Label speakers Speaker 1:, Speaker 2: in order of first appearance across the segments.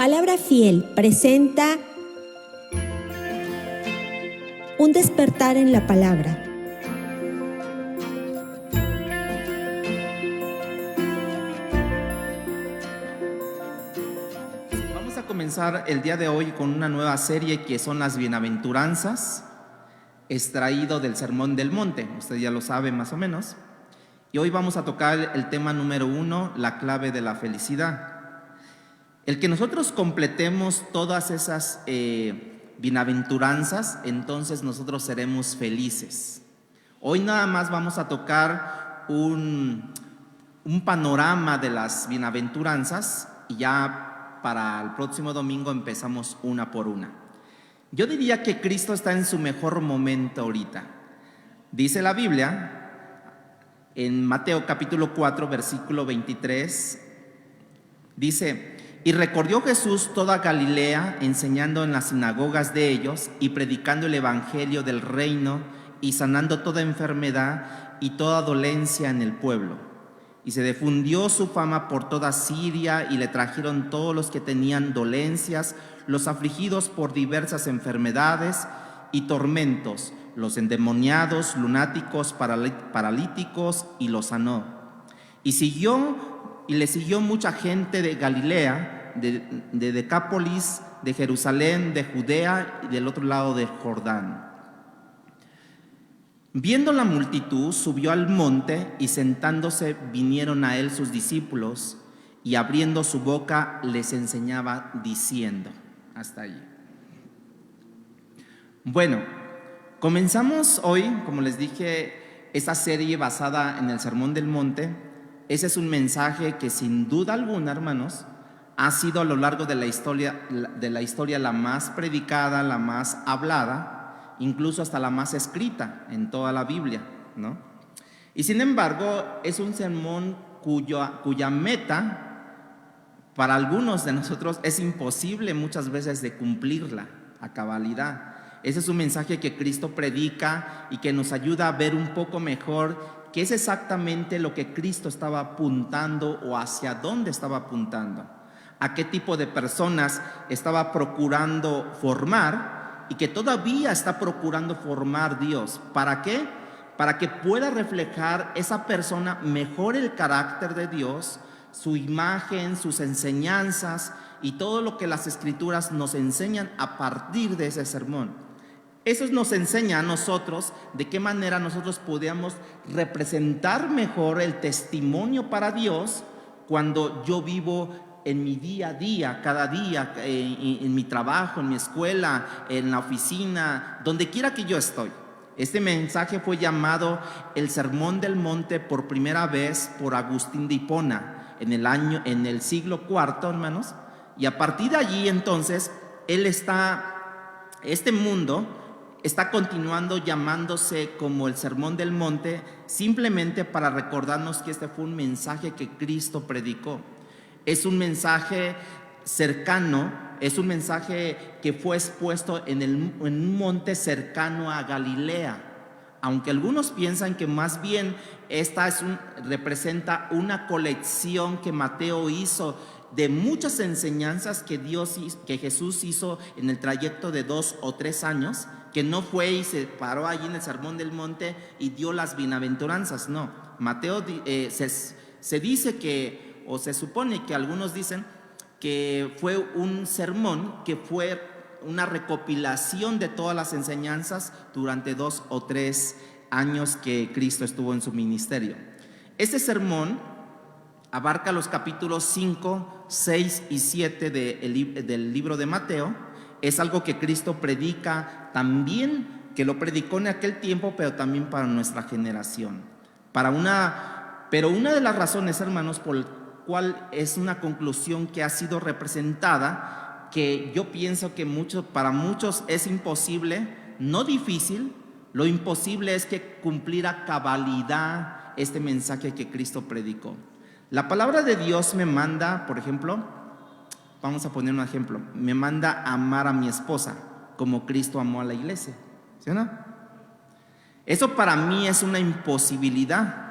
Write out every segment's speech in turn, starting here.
Speaker 1: Palabra Fiel presenta un despertar en la palabra.
Speaker 2: Vamos a comenzar el día de hoy con una nueva serie que son las bienaventuranzas, extraído del Sermón del Monte. Usted ya lo sabe más o menos. Y hoy vamos a tocar el tema número 1, la clave de la felicidad. El que nosotros completemos todas esas bienaventuranzas, entonces nosotros seremos felices. Hoy nada más vamos a tocar un panorama de las bienaventuranzas y ya para el próximo domingo empezamos una por una. Yo diría que Cristo está en su mejor momento ahorita. Dice la Biblia en Mateo capítulo 4 versículo 23, dice: y recorrió Jesús toda Galilea, enseñando en las sinagogas de ellos y predicando el evangelio del reino y sanando toda enfermedad y toda dolencia en el pueblo. Y se difundió su fama por toda Siria, y le trajeron todos los que tenían dolencias, los afligidos por diversas enfermedades y tormentos, los endemoniados, lunáticos, paralíticos, y los sanó. Y le siguió mucha gente de Galilea, de Decápolis, de Jerusalén, de Judea y del otro lado del Jordán. Viendo la multitud, subió al monte, y sentándose vinieron a él sus discípulos, y abriendo su boca les enseñaba diciendo. Hasta allí. Bueno, comenzamos hoy, como les dije, esta serie basada en el Sermón del Monte. Ese es un mensaje que sin duda alguna, hermanos, ha sido a lo largo de la historia la más predicada, la más hablada, incluso hasta la más escrita en toda la Biblia, ¿no? Y sin embargo, es un sermón cuya meta, para algunos de nosotros, es imposible muchas veces de cumplirla a cabalidad. Ese es un mensaje que Cristo predica y que nos ayuda a ver un poco mejor qué es exactamente lo que Cristo estaba apuntando o hacia dónde estaba apuntando, a qué tipo de personas estaba procurando formar y que todavía está procurando formar Dios. ¿Para qué? Para que pueda reflejar esa persona mejor el carácter de Dios, su imagen, sus enseñanzas y todo lo que las Escrituras nos enseñan a partir de ese sermón. Eso nos enseña a nosotros de qué manera nosotros podemos representar mejor el testimonio para Dios cuando yo vivo en mi día a día, cada día, en mi trabajo, en mi escuela, en la oficina, donde quiera que yo estoy. Este mensaje fue llamado el Sermón del Monte por primera vez por Agustín de Hipona en el siglo IV, hermanos. Y a partir de allí, entonces, este mundo está continuando llamándose como el Sermón del Monte, simplemente para recordarnos que este fue un mensaje que Cristo predicó. Es un mensaje cercano, es un mensaje que fue expuesto en un monte cercano a Galilea. Aunque algunos piensan que más bien representa una colección que Mateo hizo de muchas enseñanzas que Jesús hizo en el trayecto de 2 o 3 años, que no fue y se paró allí en el Sermón del Monte y dio las bienaventuranzas. No, Mateo se dice que, o se supone que algunos dicen que fue un sermón que fue una recopilación de todas las enseñanzas durante 2 o 3 años que Cristo estuvo en su ministerio. Este sermón abarca los capítulos 5, 6 y 7 del libro de Mateo. Es algo que Cristo predica también, que lo predicó en aquel tiempo, pero también para nuestra generación. Pero una de las razones, hermanos, por la cual es una conclusión que ha sido representada, que yo pienso que para muchos es imposible, no difícil, lo imposible es que cumplir a cabalidad este mensaje que Cristo predicó. La palabra de Dios me manda, por ejemplo, vamos a poner un ejemplo, me manda a amar a mi esposa como Cristo amó a la iglesia, ¿sí o no? Eso para mí es una imposibilidad.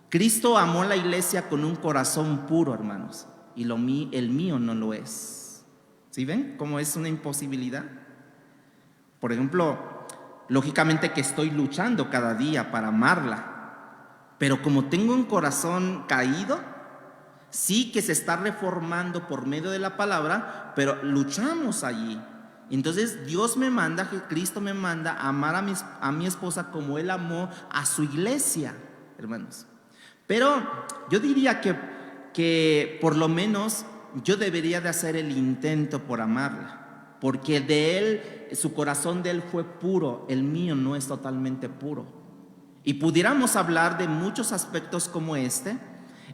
Speaker 2: Cristo amó a la iglesia con un corazón puro, hermanos, y el mío no lo es. ¿Sí ven cómo es una imposibilidad? Por ejemplo, lógicamente que estoy luchando cada día para amarla, pero como tengo un corazón caído, sí que se está reformando por medio de la palabra, pero luchamos allí. Entonces Dios me manda, Cristo me manda a amar a mi esposa como Él amó a su iglesia, hermanos. Pero yo diría que por lo menos yo debería de hacer el intento por amarla, porque de Él, su corazón de Él fue puro, el mío no es totalmente puro. Y pudiéramos hablar de muchos aspectos como este.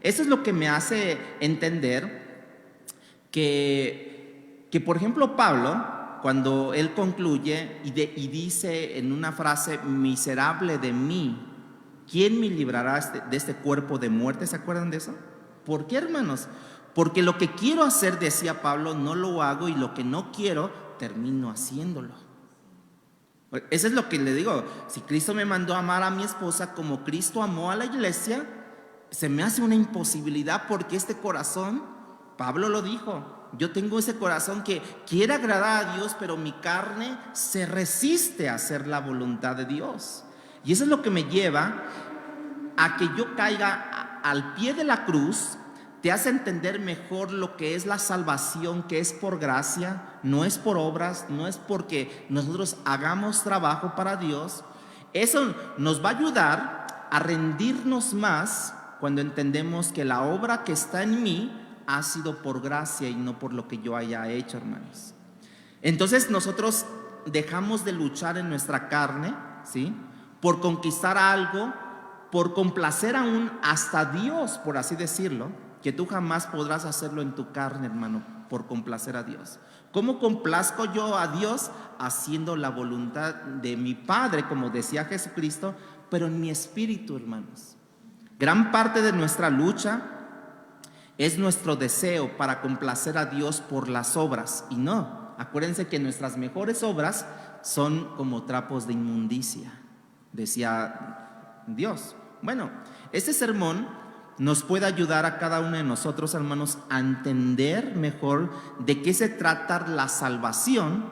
Speaker 2: Eso es lo que me hace entender que por ejemplo, Pablo, cuando él concluye y dice en una frase, miserable de mí, ¿quién me librará de este cuerpo de muerte? ¿Se acuerdan de eso? ¿Por qué, hermanos? Porque lo que quiero hacer, decía Pablo, no lo hago, y lo que no quiero, termino haciéndolo. Eso es lo que le digo. Si Cristo me mandó a amar a mi esposa como Cristo amó a la iglesia, se me hace una imposibilidad, porque este corazón, Pablo lo dijo, yo tengo ese corazón que quiere agradar a Dios, pero mi carne se resiste a hacer la voluntad de Dios. Y eso es lo que me lleva a que yo caiga al pie de la cruz. Te hace entender mejor lo que es la salvación, que es por gracia, no es por obras, no es porque nosotros hagamos trabajo para Dios. Eso nos va a ayudar a rendirnos más cuando entendemos que la obra que está en mí ha sido por gracia y no por lo que yo haya hecho, hermanos. Entonces nosotros dejamos de luchar en nuestra carne, ¿sí?, por conquistar algo, por complacer aún hasta Dios, por así decirlo, que tú jamás podrás hacerlo en tu carne, hermano, por complacer a Dios. ¿Cómo complazco yo a Dios? Haciendo la voluntad de mi Padre, como decía Jesucristo, pero en mi espíritu, hermanos. Gran parte de nuestra lucha es nuestro deseo para complacer a Dios por las obras. Y no, acuérdense que nuestras mejores obras son como trapos de inmundicia, decía Dios. Bueno, este sermón nos puede ayudar a cada uno de nosotros, hermanos, a entender mejor de qué se trata la salvación,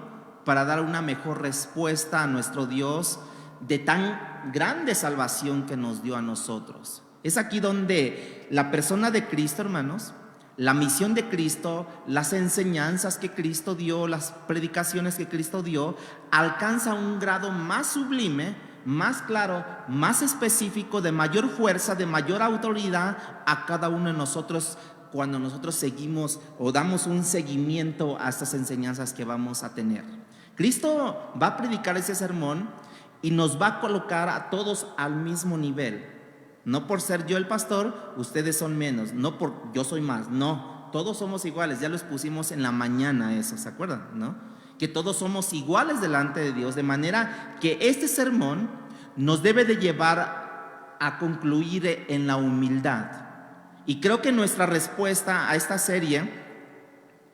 Speaker 2: para dar una mejor respuesta a nuestro Dios de tan grande salvación que nos dio a nosotros. Es aquí donde la persona de Cristo, hermanos, la misión de Cristo, las enseñanzas que Cristo dio, las predicaciones que Cristo dio, alcanza un grado más sublime, más claro, más específico, de mayor fuerza, de mayor autoridad a cada uno de nosotros, cuando nosotros seguimos o damos un seguimiento a estas enseñanzas que vamos a tener. Cristo va a predicar ese sermón y nos va a colocar a todos al mismo nivel. No por ser yo el pastor, ustedes son menos, no por yo soy más, no, todos somos iguales. Ya los pusimos en la mañana eso, ¿se acuerdan? ¿No? Que todos somos iguales delante de Dios, de manera que este sermón nos debe de llevar a concluir en la humildad. Y creo que nuestra respuesta a esta serie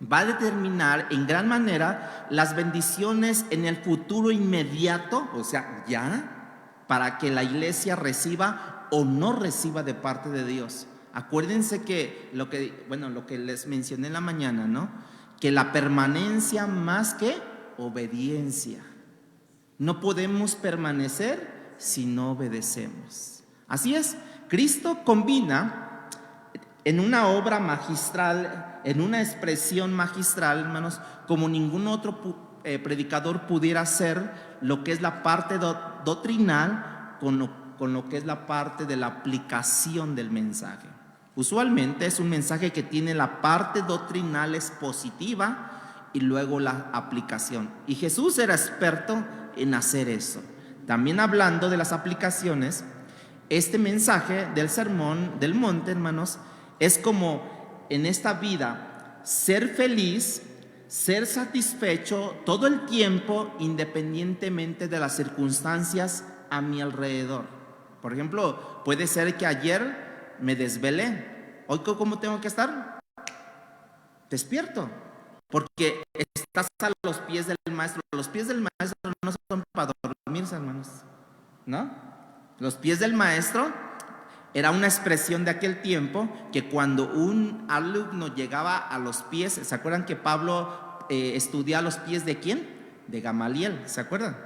Speaker 2: va a determinar en gran manera las bendiciones en el futuro inmediato, o sea, ya, para que la iglesia reciba o no reciba de parte de Dios. Acuérdense que lo que les mencioné en la mañana, ¿no?, que la permanencia más que obediencia. No podemos permanecer si no obedecemos. Así es, Cristo combina en una obra magistral, en una expresión magistral, hermanos, como ningún otro predicador pudiera hacer, lo que es la parte doctrinal con lo que es la parte de la aplicación del mensaje. Usualmente es un mensaje que tiene la parte doctrinal expositiva y luego la aplicación. Y Jesús era experto en hacer eso. También hablando de las aplicaciones, este mensaje del sermón del monte, hermanos, es como en esta vida ser feliz, ser satisfecho todo el tiempo, independientemente de las circunstancias a mi alrededor. Por ejemplo, puede ser que ayer me desvelé. Hoy, ¿cómo tengo que estar? Despierto, porque estás a los pies del maestro. Los pies del maestro no son para dormirse, hermanos, ¿no? Los pies del maestro Era una expresión de aquel tiempo que cuando un alumno llegaba a los pies, ¿se acuerdan que Pablo estudiaba a los pies de quién? De Gamaliel, ¿se acuerdan?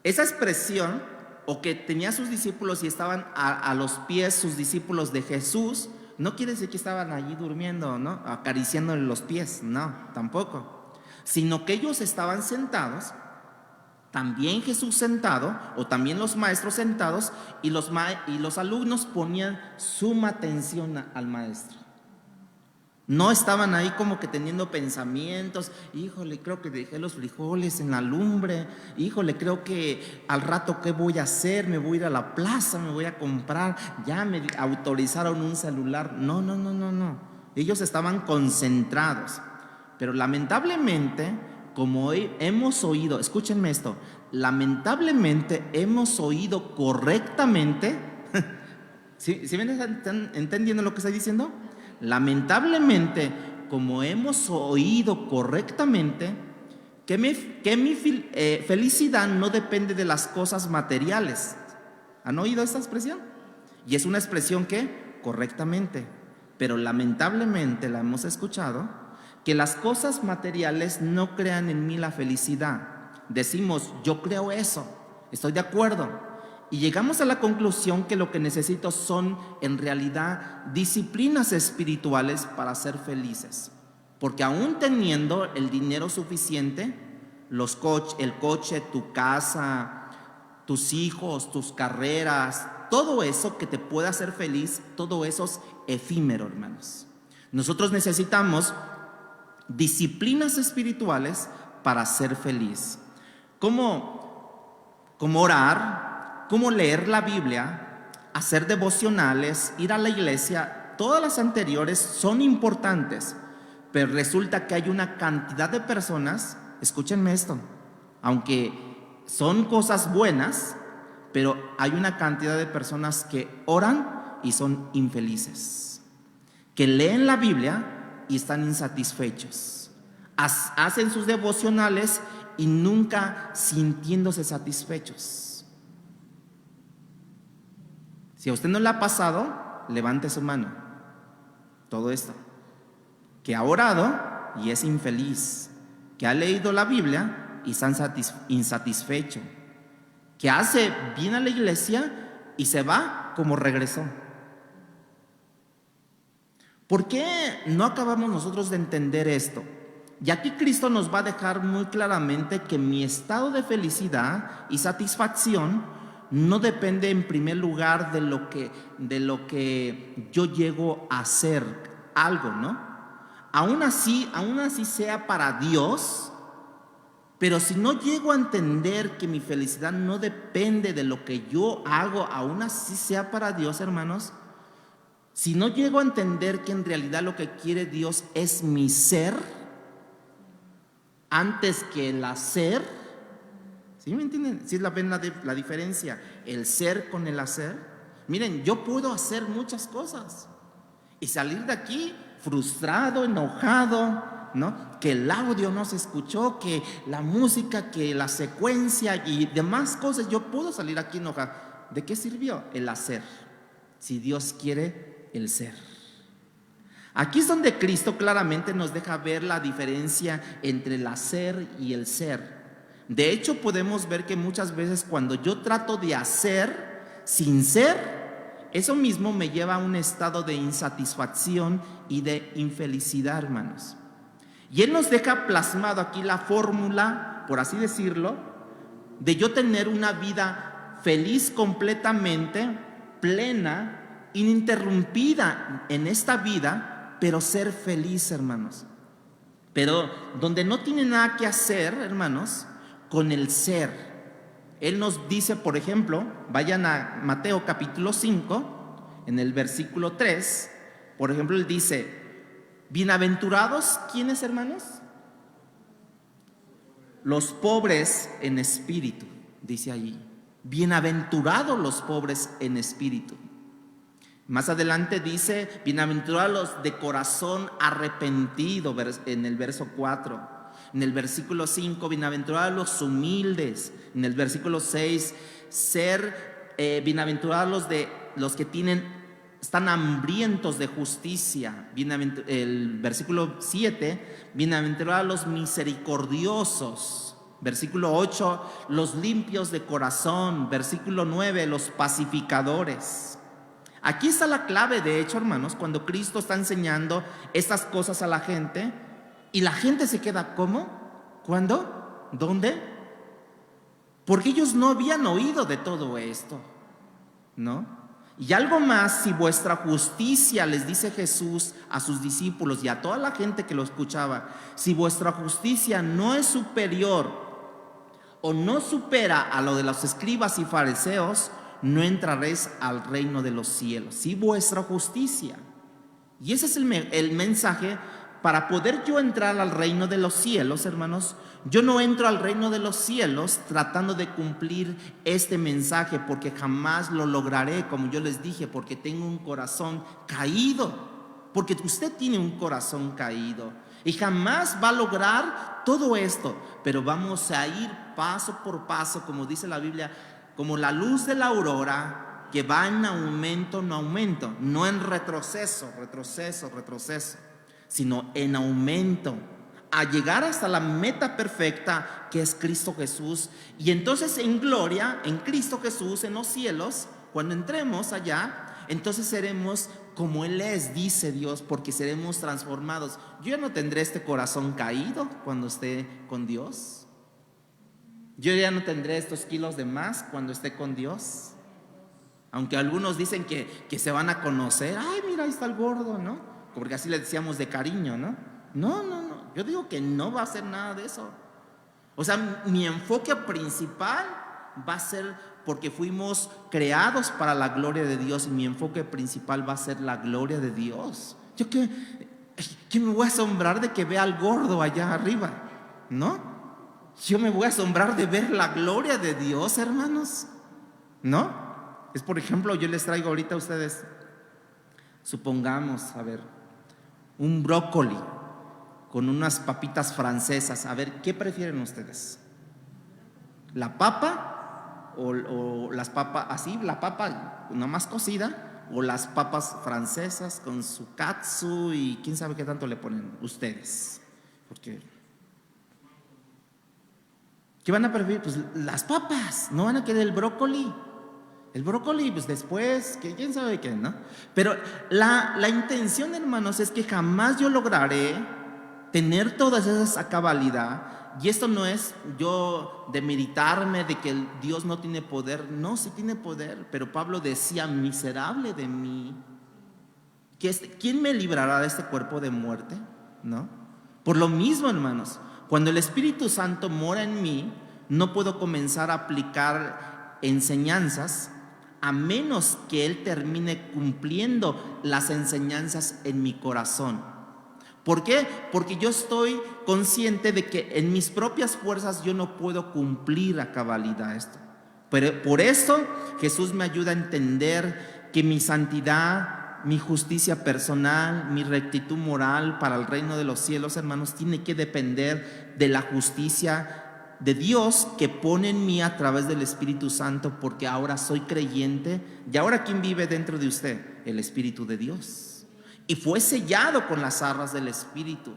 Speaker 2: Esa expresión, o que tenía sus discípulos y estaban a los pies sus discípulos de Jesús, no quiere decir que estaban allí durmiendo, ¿no? Acariciándole los pies, no, tampoco. Sino que ellos estaban sentados, también Jesús sentado, o también los maestros sentados, y los alumnos ponían suma atención al maestro. No estaban ahí como que teniendo pensamientos, híjole, creo que dejé los frijoles en la lumbre, híjole, creo que al rato ¿qué voy a hacer? Me voy a ir a la plaza, me voy a comprar, ya me autorizaron un celular. No. Ellos estaban concentrados, pero lamentablemente, como hoy hemos oído, escúchenme esto, lamentablemente hemos oído correctamente, ¿sí me están entendiendo lo que estoy diciendo? Lamentablemente, como hemos oído correctamente, que mi felicidad no depende de las cosas materiales. ¿Han oído esta expresión? Y es una expresión que correctamente, pero lamentablemente la hemos escuchado, que las cosas materiales no crean en mí la felicidad. Decimos, yo creo eso, estoy de acuerdo, y llegamos a la conclusión que lo que necesito son en realidad disciplinas espirituales para ser felices, porque aún teniendo el dinero suficiente, el coche, tu casa, tus hijos, tus carreras, todo eso que te pueda hacer feliz, todo eso es efímero, hermanos. Nosotros necesitamos disciplinas espirituales para ser feliz. ¿Cómo orar? ¿Cómo leer la Biblia? Hacer devocionales, ir a la iglesia. Todas las anteriores son importantes, pero resulta que hay una cantidad de personas, escúchenme esto, aunque son cosas buenas, pero hay una cantidad de personas que oran y son infelices, que leen la Biblia y están insatisfechos, hacen sus devocionales y nunca sintiéndose satisfechos. Si a usted no le ha pasado, levante su mano. Todo esto, que ha orado y es infeliz, que ha leído la Biblia y está insatisfecho, que viene a la iglesia y se va como regresó. ¿Por qué no acabamos nosotros de entender esto? Y aquí Cristo nos va a dejar muy claramente que mi estado de felicidad y satisfacción no depende en primer lugar de lo que yo llego a hacer algo, ¿no? Aún así sea para Dios, pero si no llego a entender que mi felicidad no depende de lo que yo hago, aún así sea para Dios, hermanos, si no llego a entender que en realidad lo que quiere Dios es mi ser antes que el hacer, ¿sí me entienden? ¿Sí ven la diferencia? El ser con el hacer. Miren, yo puedo hacer muchas cosas y salir de aquí frustrado, enojado, ¿no? Que el audio no se escuchó, que la música, que la secuencia y demás cosas. Yo puedo salir aquí enojado. ¿De qué sirvió? El hacer. Si Dios quiere, el ser. Aquí es donde Cristo claramente nos deja ver la diferencia entre el hacer y el ser. De hecho, podemos ver que muchas veces cuando yo trato de hacer sin ser, eso mismo me lleva a un estado de insatisfacción y de infelicidad, hermanos. Y Él nos deja plasmado aquí la fórmula, por así decirlo, de yo tener una vida feliz completamente, plena, ininterrumpida en esta vida, pero ser feliz, hermanos. Pero donde no tiene nada que hacer, hermanos, con el ser. Él nos dice, por ejemplo, vayan a Mateo capítulo 5, en el versículo 3, por ejemplo, Él dice, bienaventurados, ¿quiénes, hermanos? Los pobres en espíritu, dice allí. Bienaventurados los pobres en espíritu. Más adelante dice, bienaventurados los de corazón arrepentido, en el verso 4. En el versículo 5, bienaventurados los humildes. En el versículo 6, bienaventurados los de los que están hambrientos de justicia. El versículo 7, bienaventurados los misericordiosos. Versículo 8, los limpios de corazón. Versículo 9, los pacificadores. Aquí está la clave, de hecho, hermanos, cuando Cristo está enseñando estas cosas a la gente y la gente se queda, ¿cómo? ¿Cuándo? ¿Dónde? Porque ellos no habían oído de todo esto, ¿no? Y algo más, si vuestra justicia, les dice Jesús a sus discípulos y a toda la gente que lo escuchaba, si vuestra justicia no es superior o no supera a lo de los escribas y fariseos, no entraréis al reino de los cielos. Si vuestra justicia. Y ese es el mensaje. Para poder yo entrar al reino de los cielos, hermanos, yo no entro al reino de los cielos tratando de cumplir este mensaje, porque jamás lo lograré, como yo les dije, porque tengo un corazón caído, porque usted tiene un corazón caído y jamás va a lograr todo esto. Pero vamos a ir paso por paso, como dice la Biblia, como la luz de la aurora, que va en aumento, no en retroceso, sino en aumento, a llegar hasta la meta perfecta que es Cristo Jesús. Y entonces en gloria, en Cristo Jesús, en los cielos, cuando entremos allá, entonces seremos como Él es, dice Dios, porque seremos transformados. Yo ya no tendré este corazón caído cuando esté con Dios. Yo ya no tendré estos kilos de más cuando esté con Dios. Aunque algunos dicen que se van a conocer. Ay, mira, ahí está el gordo, ¿no? Porque así le decíamos de cariño, ¿no? No. Yo digo que no va a ser nada de eso. O sea, mi enfoque principal va a ser, porque fuimos creados para la gloria de Dios, y mi enfoque principal va a ser la gloria de Dios. Yo que me voy a asombrar de que vea al gordo allá arriba, ¿no? Yo me voy a asombrar de ver la gloria de Dios, hermanos, ¿no? Es, por ejemplo, yo les traigo ahorita a ustedes, supongamos, a ver, un brócoli con unas papitas francesas. A ver, ¿qué prefieren ustedes? ¿La papa o las papas así, la papa nada más cocida, o las papas francesas con su katsu y quién sabe qué tanto le ponen ustedes? Porque ¿qué van a preferir? Pues las papas, no van a querer el brócoli. El brócoli, pues después, que quién sabe qué, ¿no? Pero la intención, hermanos, es que jamás yo lograré tener todas esas a cabalidad. Y esto no es yo demeritarme de que Dios no tiene poder. No, sí tiene poder. Pero Pablo decía, miserable de mí, ¿quién me librará de este cuerpo de muerte? ¿No? Por lo mismo, hermanos, cuando el Espíritu Santo mora en mí, no puedo comenzar a aplicar enseñanzas a menos que Él termine cumpliendo las enseñanzas en mi corazón. ¿Por qué? Porque yo estoy consciente de que en mis propias fuerzas yo no puedo cumplir a cabalidad esto. Pero por eso Jesús me ayuda a entender que mi santidad, mi justicia personal, mi rectitud moral para el reino de los cielos, hermanos, tiene que depender de la justicia de Dios que pone en mí a través del Espíritu Santo, porque ahora soy creyente. Y ahora, ¿quién vive dentro de usted? El Espíritu de Dios. Y fue sellado con las arras del Espíritu,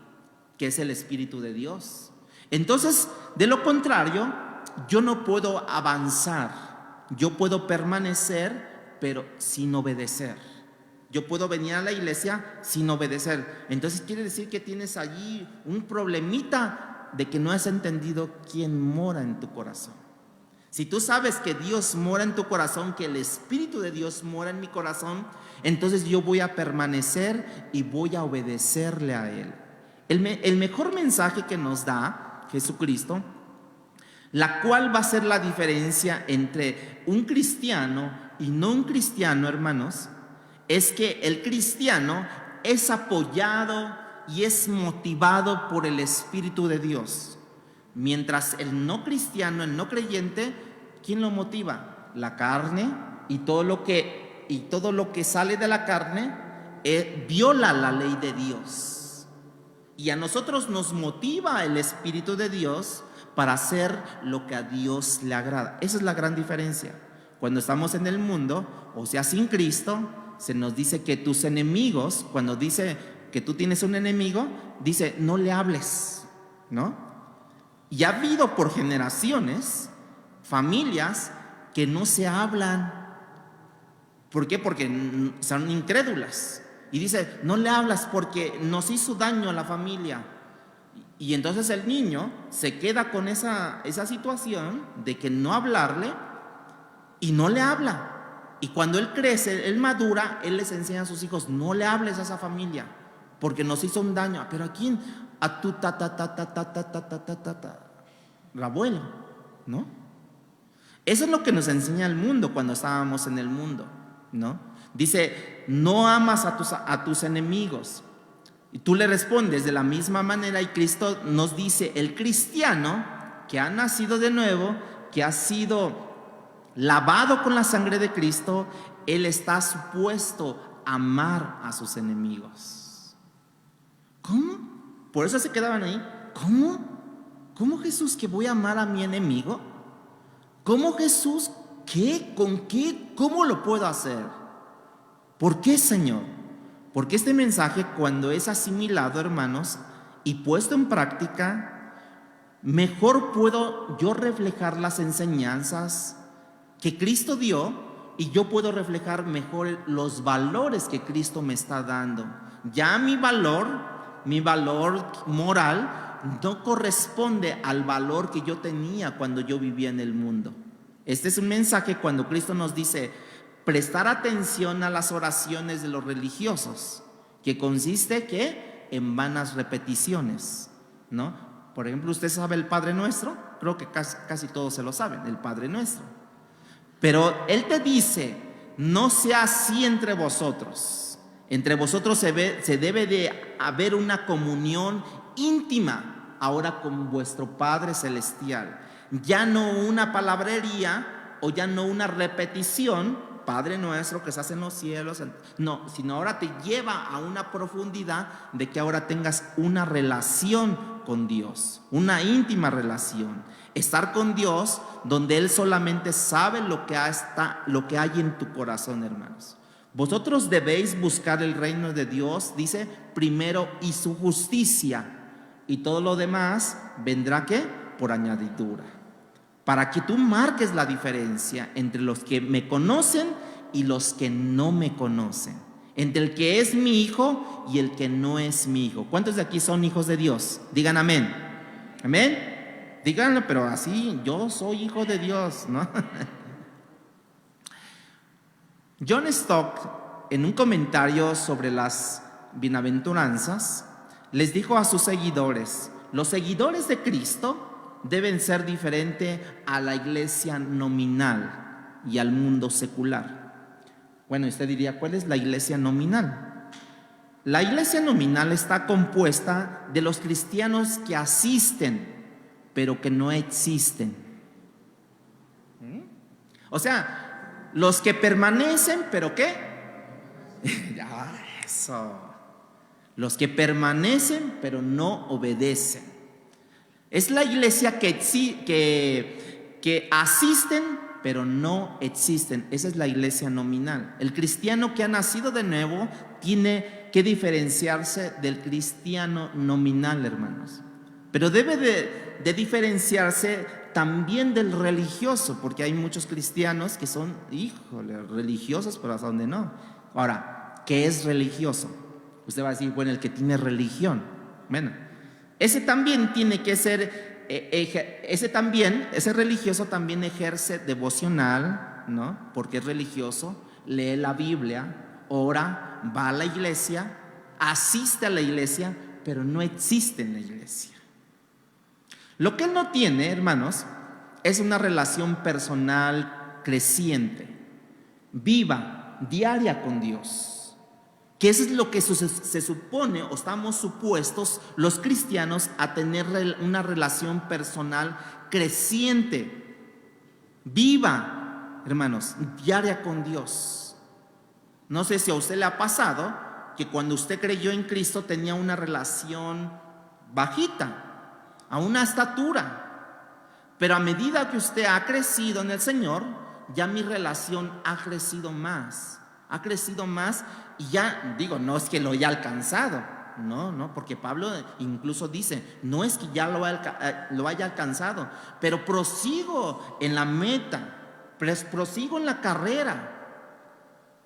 Speaker 2: que es el Espíritu de Dios. Entonces, de lo contrario, yo no puedo avanzar. Yo puedo permanecer, pero sin obedecer. Yo puedo venir a la iglesia sin obedecer. Entonces quiere decir que tienes allí un problemita de que no has entendido quién mora en tu corazón. Si tú sabes que Dios mora en tu corazón, que el Espíritu de Dios mora en mi corazón, entonces yo voy a permanecer y voy a obedecerle a Él. El mejor mensaje que nos da Jesucristo, la cual va a ser la diferencia entre un cristiano y no un cristiano, hermanos, es que el cristiano es apoyado y es motivado por el Espíritu de Dios, mientras el no cristiano, el no creyente, ¿quién lo motiva? La carne, y todo lo que sale de la carne viola la ley de Dios. Y a nosotros nos motiva el Espíritu de Dios para hacer lo que a Dios le agrada. Esa es la gran diferencia. Cuando estamos en el mundo, o sea, sin Cristo, se nos dice que tus enemigos, cuando dice que tú tienes un enemigo, dice, no le hables, ¿no? Y ha habido por generaciones familias que no se hablan. ¿Por qué? Porque son incrédulas. Y dice, no le hablas porque nos hizo daño a la familia. Y entonces el niño se queda con esa situación de que no hablarle y no le habla. Y cuando él crece, él madura, él les enseña a sus hijos, no le hables a esa familia porque nos hizo un daño. ¿Pero a quién? A tu el abuelo, ¿no? Eso es lo que nos enseña el mundo cuando estábamos en el mundo, ¿no? Dice, no amas a tus enemigos. Y tú le respondes de la misma manera, y Cristo nos dice, el cristiano que ha nacido de nuevo, que ha sido lavado con la sangre de Cristo, él está supuesto a amar a sus enemigos. ¿Cómo? Por eso se quedaban ahí. ¿Cómo Jesús que voy a amar a mi enemigo? ¿Cómo Jesús? ¿Qué? ¿Con qué? ¿Cómo lo puedo hacer? ¿Por qué, Señor? Porque este mensaje, cuando es asimilado, hermanos, y puesto en práctica, mejor puedo yo reflejar las enseñanzas que Cristo dio, y yo puedo reflejar mejor los valores que Cristo me está dando. Ya mi valor moral no corresponde al valor que yo tenía cuando yo vivía en el mundo. Este es un mensaje cuando Cristo nos dice prestar atención a las oraciones de los religiosos, que consiste ¿qué? En vanas repeticiones, ¿no? Por ejemplo, ¿usted sabe el Padre Nuestro? Creo que casi todos se lo saben, el Padre Nuestro. Pero Él te dice, no sea así entre vosotros. Entre vosotros se debe de haber una comunión íntima ahora con vuestro Padre Celestial. Ya no una palabrería o ya no una repetición, Padre nuestro que estás en los cielos, no, sino ahora te lleva a una profundidad de que ahora tengas una relación con Dios, una íntima relación. Estar con Dios donde Él solamente sabe lo que hay en tu corazón, hermanos. Vosotros debéis buscar el reino de Dios, dice, primero, y su justicia, y todo lo demás vendrá ¿qué? Por añadidura. Para que tú marques la diferencia entre los que me conocen y los que no me conocen, entre el que es mi hijo y el que no es mi hijo. ¿Cuántos de aquí son hijos de Dios? Digan amén. Amén. Díganlo, pero así, yo soy hijo de Dios, ¿no? John Stott, en un comentario sobre las bienaventuranzas, les dijo a sus seguidores, los seguidores de Cristo deben ser diferentes a la iglesia nominal y al mundo secular. Bueno, usted diría, ¿cuál es la iglesia nominal? La iglesia nominal está compuesta de los cristianos que asisten, pero que no existen. O sea, los que permanecen, pero ¿qué? Ya, eso. Los que permanecen, pero no obedecen. Es la iglesia que asisten, pero no existen. Esa es la iglesia nominal. El cristiano que ha nacido de nuevo tiene que diferenciarse del cristiano nominal, hermanos. Pero debe de diferenciarse también del religioso, porque hay muchos cristianos que son, religiosos, pero hasta donde no. Ahora, ¿qué es religioso? Usted va a decir, bueno, el que tiene religión. Bueno, ese también tiene que ser, ese religioso también ejerce devocional, ¿no? Porque es religioso, lee la Biblia, ora, va a la iglesia, asiste a la iglesia, pero no existe en la iglesia. Lo que él no tiene, hermanos, es una relación personal creciente, viva, diaria con Dios. Que eso es lo que se supone o estamos supuestos los cristianos a tener una relación personal creciente, viva, hermanos, diaria con Dios. No sé si a usted le ha pasado que cuando usted creyó en Cristo tenía una relación bajita, a una estatura, pero a medida que usted ha crecido en el Señor, ya mi relación ha crecido más y ya, digo, no es que lo haya alcanzado, no, porque Pablo incluso dice, no es que ya lo haya alcanzado, pero prosigo en la meta, prosigo en la carrera.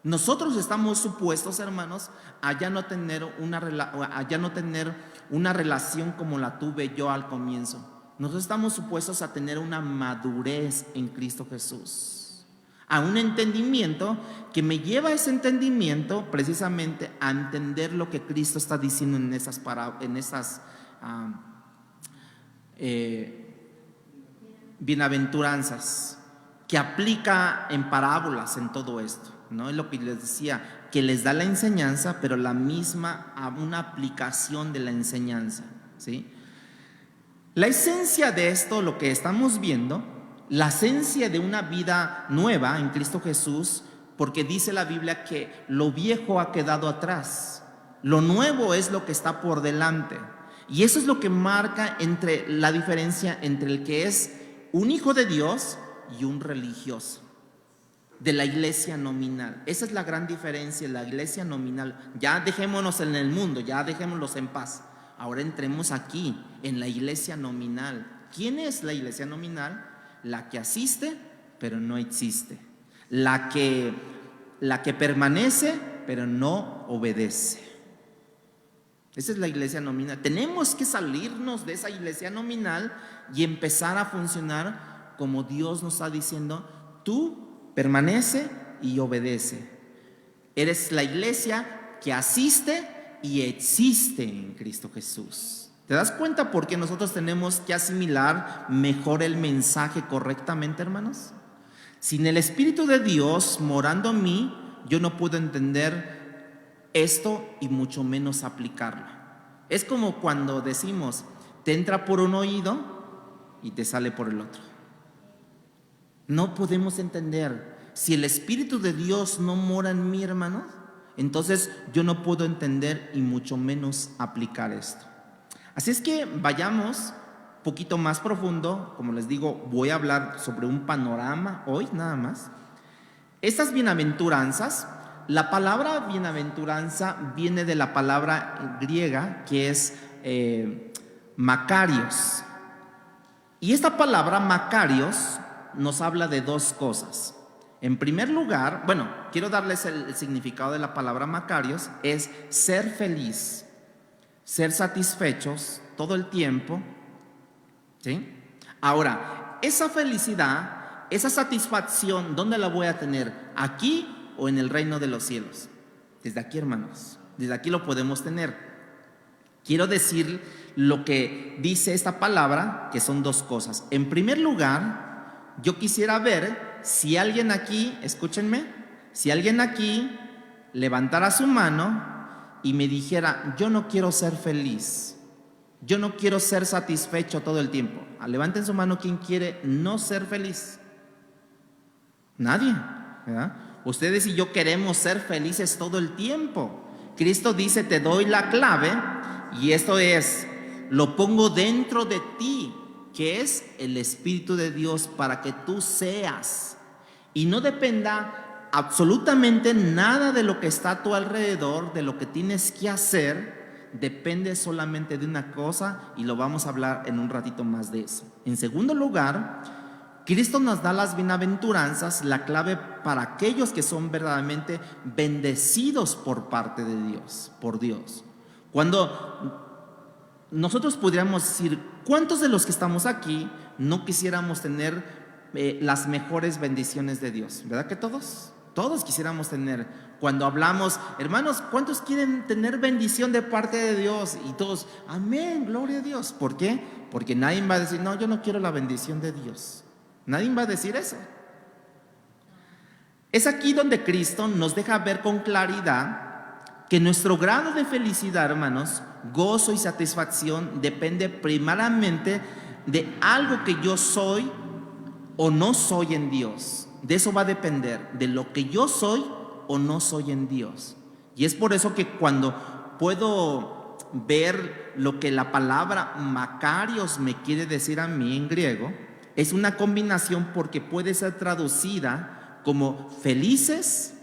Speaker 2: Nosotros estamos supuestos, hermanos, a ya no tener una relación como la tuve yo al comienzo. Nosotros estamos supuestos a tener una madurez en Cristo Jesús, a un entendimiento que me lleva a ese entendimiento precisamente a entender lo que Cristo está diciendo en esas bienaventuranzas, que aplica en parábolas en todo esto, ¿no? Es lo que les decía, que les da la enseñanza, pero la misma, una aplicación de la enseñanza, ¿sí? La esencia de esto, lo que estamos viendo, la esencia de una vida nueva en Cristo Jesús, porque dice la Biblia que lo viejo ha quedado atrás, lo nuevo es lo que está por delante. Y eso es lo que marca la diferencia entre el que es un hijo de Dios y un religioso, de la iglesia nominal. Esa es la gran diferencia, la iglesia nominal. Ya dejémonos en el mundo, ya dejémoslos en paz. Ahora entremos aquí, en la iglesia nominal. ¿Quién es la iglesia nominal? La que asiste, pero no existe. La que permanece, pero no obedece. Esa es la iglesia nominal. Tenemos que salirnos de esa iglesia nominal y empezar a funcionar como Dios nos está diciendo: tú permanece y obedece. Eres la iglesia que asiste y existe en Cristo Jesús. ¿Te das cuenta por qué nosotros tenemos que asimilar mejor el mensaje correctamente, hermanos? Sin el Espíritu de Dios morando en mí, yo no puedo entender esto y mucho menos aplicarlo. Es como cuando decimos, te entra por un oído y te sale por el otro. No podemos entender. Si el Espíritu de Dios no mora en mí, hermanos, entonces yo no puedo entender y mucho menos aplicar esto. Así es que vayamos un poquito más profundo. Como les digo, voy a hablar sobre un panorama hoy nada más. Estas bienaventuranzas, la palabra bienaventuranza viene de la palabra griega que es Makarios. Y esta palabra Makarios nos habla de dos cosas. En primer lugar, quiero darles el significado de la palabra Makarios, es ser feliz, ser satisfechos todo el tiempo, ¿sí? Ahora, esa felicidad, esa satisfacción, ¿dónde la voy a tener? ¿Aquí o en el reino de los cielos? Desde aquí, hermanos, desde aquí lo podemos tener. Quiero decir lo que dice esta palabra, que son dos cosas. En primer lugar, yo quisiera ver si alguien aquí, escúchenme, si alguien aquí levantara su mano y me dijera, yo no quiero ser feliz, yo no quiero ser satisfecho todo el tiempo. Levanten su mano quien quiere no ser feliz. Nadie, ¿verdad? Ustedes y yo queremos ser felices todo el tiempo. Cristo dice, te doy la clave, y esto es, lo pongo dentro de ti, que es el Espíritu de Dios, para que tú seas y no dependa absolutamente nada de lo que está a tu alrededor, de lo que tienes que hacer. Depende solamente de una cosa, y lo vamos a hablar en un ratito más de eso. En segundo lugar, Cristo nos da las bienaventuranzas, la clave para aquellos que son verdaderamente bendecidos por parte de Dios, por Dios. Cuando nosotros podríamos decir, ¿cuántos de los que estamos aquí no quisiéramos tener las mejores bendiciones de Dios? ¿Verdad que todos? Todos quisiéramos tener. Cuando hablamos, hermanos, ¿cuántos quieren tener bendición de parte de Dios? Y todos, amén, gloria a Dios. ¿Por qué? Porque nadie va a decir, no, yo no quiero la bendición de Dios. Nadie va a decir eso. Es aquí donde Cristo nos deja ver con claridad que nuestro grado de felicidad, hermanos, gozo y satisfacción depende primeramente de algo que yo soy o no soy en Dios. De eso va a depender, de lo que yo soy o no soy en Dios. Y es por eso que cuando puedo ver lo que la palabra Makarios me quiere decir a mí en griego, es una combinación porque puede ser traducida como felices,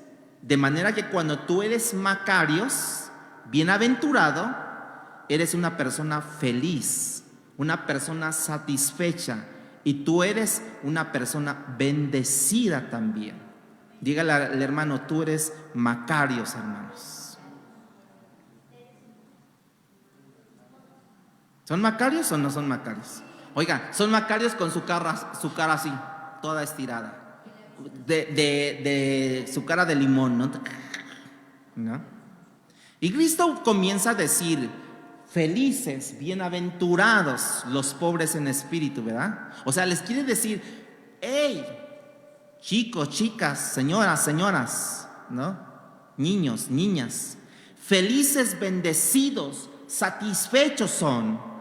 Speaker 2: de manera que cuando tú eres Macarios, bienaventurado, eres una persona feliz, una persona satisfecha, y tú eres una persona bendecida también. Dígale al hermano, tú eres Macarios, hermanos. ¿Son Macarios o no son Macarios? Oiga, son Macarios con su cara así, toda estirada, de su cara de limón, ¿no? Y Cristo comienza a decir: felices, bienaventurados los pobres en espíritu, ¿verdad? O sea, les quiere decir: hey, chicos, chicas, señoras, ¿no? Niños, niñas, felices, bendecidos, satisfechos son.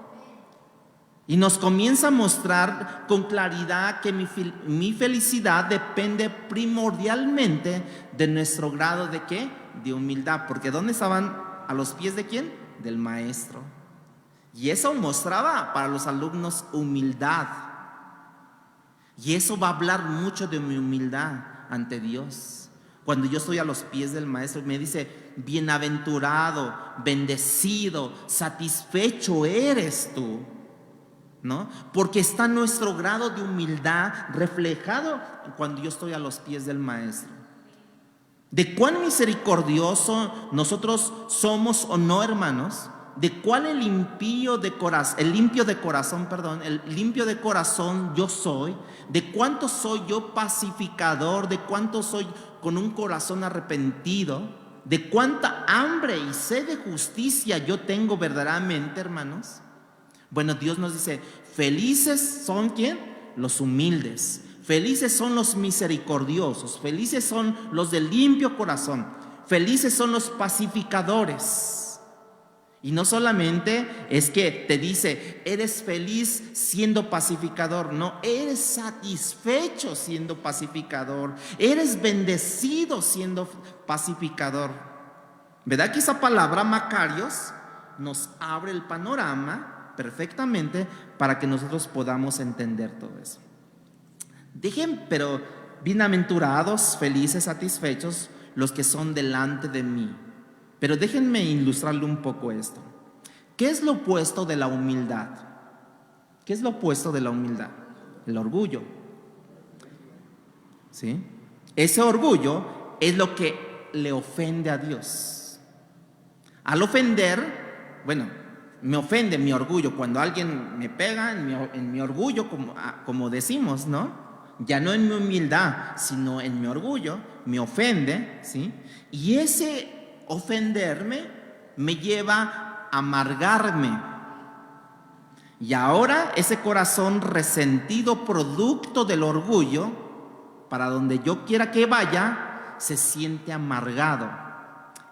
Speaker 2: Y nos comienza a mostrar con claridad que mi felicidad depende primordialmente de nuestro grado de ¿qué? De humildad. Porque ¿dónde estaban? ¿A los pies de quién? Del maestro. Y eso mostraba para los alumnos humildad. Y eso va a hablar mucho de mi humildad ante Dios. Cuando yo estoy a los pies del maestro, me dice: bienaventurado, bendecido, satisfecho eres tú, ¿no? Porque está nuestro grado de humildad reflejado cuando yo estoy a los pies del maestro. De cuán misericordioso nosotros somos o no, hermanos. De cuál el limpio de corazón yo soy. De cuánto soy yo pacificador. De cuánto soy con un corazón arrepentido. De cuánta hambre y sed de justicia yo tengo verdaderamente, hermanos. Bueno, Dios nos dice: felices son ¿quién? Los humildes. Felices son los misericordiosos. Felices son los de limpio corazón. Felices son los pacificadores. Y no solamente es que te dice: eres feliz siendo pacificador. No, eres satisfecho siendo pacificador. Eres bendecido siendo pacificador. ¿Verdad que esa palabra Macarios nos abre el panorama perfectamente para que nosotros podamos entender todo eso? Pero bienaventurados, felices, satisfechos los que son delante de mí. Pero déjenme ilustrarle un poco esto. ¿Qué es lo opuesto de la humildad? ¿Qué es lo opuesto de la humildad? El orgullo. ¿Sí? Ese orgullo es lo que le ofende a Dios. Al ofender, bueno, me ofende mi orgullo. Cuando alguien me pega en mi orgullo, como decimos, ¿no? Ya no en mi humildad, sino en mi orgullo, me ofende, ¿sí? Y ese ofenderme me lleva a amargarme. Y ahora ese corazón resentido, producto del orgullo, para donde yo quiera que vaya, se siente amargado.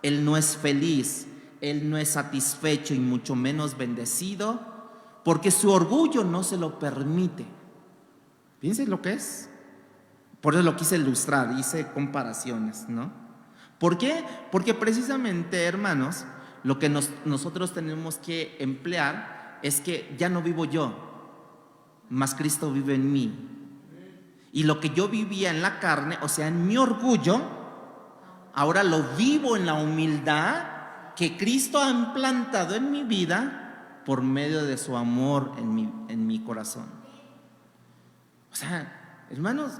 Speaker 2: Él no es feliz, él no es satisfecho y mucho menos bendecido, porque su orgullo no se lo permite. Fíjense lo que es. Por eso lo quise ilustrar, hice comparaciones, ¿no? ¿Por qué? Porque precisamente, hermanos, lo que nosotros tenemos que emplear es que ya no vivo yo, mas Cristo vive en mí. Y lo que yo vivía en la carne, o sea, en mi orgullo, ahora lo vivo en la humildad que Cristo ha implantado en mi vida por medio de su amor en mi corazón. O sea, hermanos,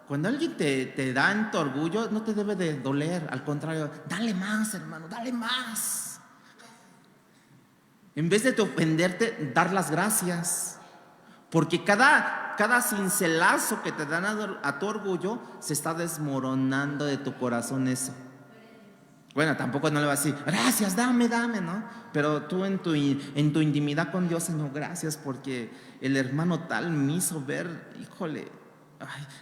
Speaker 2: cuando alguien te da en tu orgullo, no te debe de doler. Al contrario, dale más, hermano, dale más. En vez de ofenderte, dar las gracias. Porque cada cincelazo que te dan a tu orgullo, se está desmoronando de tu corazón eso. Bueno, tampoco no le vas a decir: gracias, dame, ¿no? Pero tú en tu intimidad con Dios: Señor, gracias porque el hermano tal me hizo ver, híjole,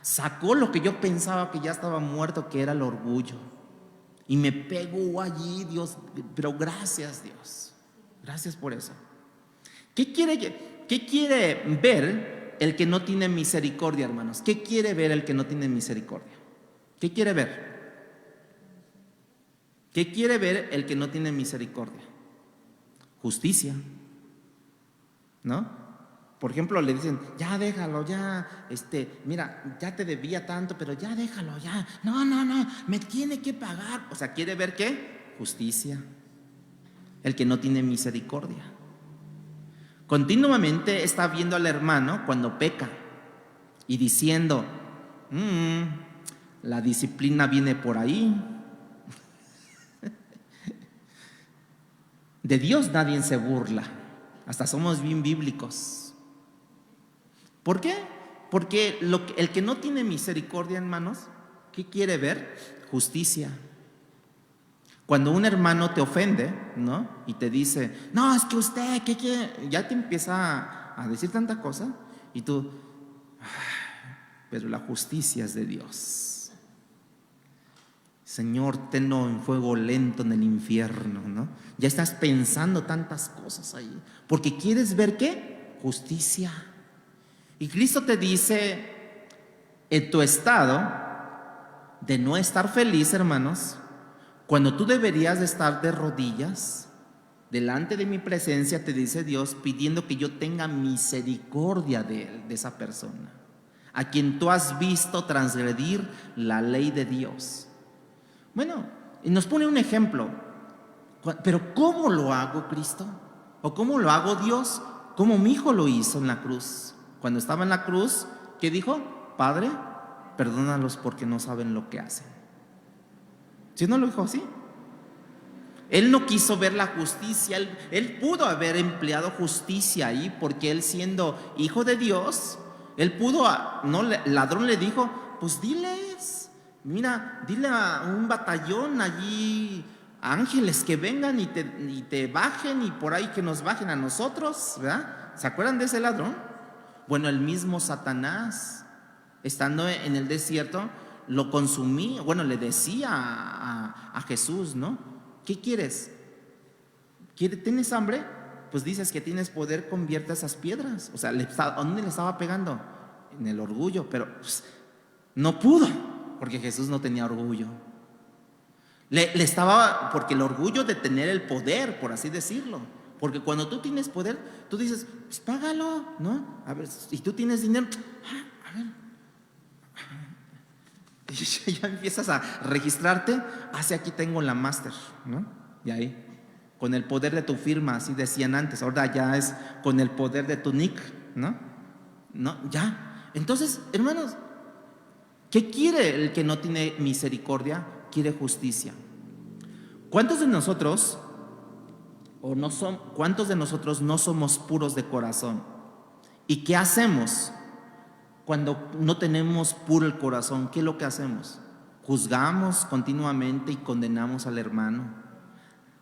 Speaker 2: sacó lo que yo pensaba que ya estaba muerto, que era el orgullo. Y me pegó allí, Dios, pero gracias, Dios. Gracias por eso. ¿Qué quiere ver el que no tiene misericordia, hermanos? ¿Qué quiere ver el que no tiene misericordia? ¿Qué quiere ver? ¿Qué quiere ver el que no tiene misericordia? Justicia, ¿no? Por ejemplo, le dicen, ya déjalo, ya, mira, ya te debía tanto, pero ya déjalo, ya. No, me tiene que pagar. O sea, ¿quiere ver qué? Justicia. El que no tiene misericordia. Continuamente está viendo al hermano cuando peca y diciendo, la disciplina viene por ahí. De Dios nadie se burla. Hasta somos bien bíblicos. ¿Por qué? Porque el que no tiene misericordia, hermanos, ¿qué quiere ver? Justicia. Cuando un hermano te ofende, ¿no? Y te dice, no, es que usted, ¿qué quiere? Ya te empieza a decir tanta cosa y tú, pero la justicia es de Dios. Señor, tenlo en fuego lento en el infierno, ¿no? Ya estás pensando tantas cosas ahí, porque quieres ver ¿qué? Justicia. Y Cristo te dice, en tu estado de no estar feliz, hermanos, cuando tú deberías de estar de rodillas delante de mi presencia, te dice Dios, pidiendo que yo tenga misericordia de él, de esa persona, a quien tú has visto transgredir la ley de Dios. Bueno, y nos pone un ejemplo, pero ¿cómo lo hago, Cristo? ¿O cómo lo hago, Dios? Como mi hijo lo hizo en la cruz. Cuando estaba en la cruz, ¿qué dijo? Padre, perdónalos porque no saben lo que hacen. ¿Sí no lo dijo así? Él no quiso ver la justicia. Él pudo haber empleado justicia ahí, porque él, siendo hijo de Dios, él pudo, el ladrón le dijo, pues diles, mira, dile a un batallón allí, ángeles que vengan y te bajen, y por ahí que nos bajen a nosotros, ¿verdad? ¿Se acuerdan de ese ladrón? Bueno, el mismo Satanás, estando en el desierto, lo consumía. Bueno, le decía a Jesús, ¿no? ¿Qué quieres? ¿Tienes hambre? Pues dices que tienes poder, convierte esas piedras. O sea, ¿a dónde le estaba pegando? En el orgullo, pero pues, no pudo, porque Jesús no tenía orgullo. Le estaba, porque el orgullo de tener el poder, por así decirlo. Porque cuando tú tienes poder, tú dices, pues págalo, ¿no? A ver, si tú tienes dinero, a ver. Y ya empiezas a registrarte, hacia aquí tengo la máster, ¿no? Y ahí, con el poder de tu firma, así decían antes, ahora ya es con el poder de tu nick, ¿no? No, ya. Entonces, hermanos, ¿qué quiere el que no tiene misericordia? Quiere justicia. ¿Cuántos de nosotros no somos puros de corazón? ¿Y qué hacemos cuando no tenemos puro el corazón? ¿Qué es lo que hacemos? Juzgamos continuamente y condenamos al hermano.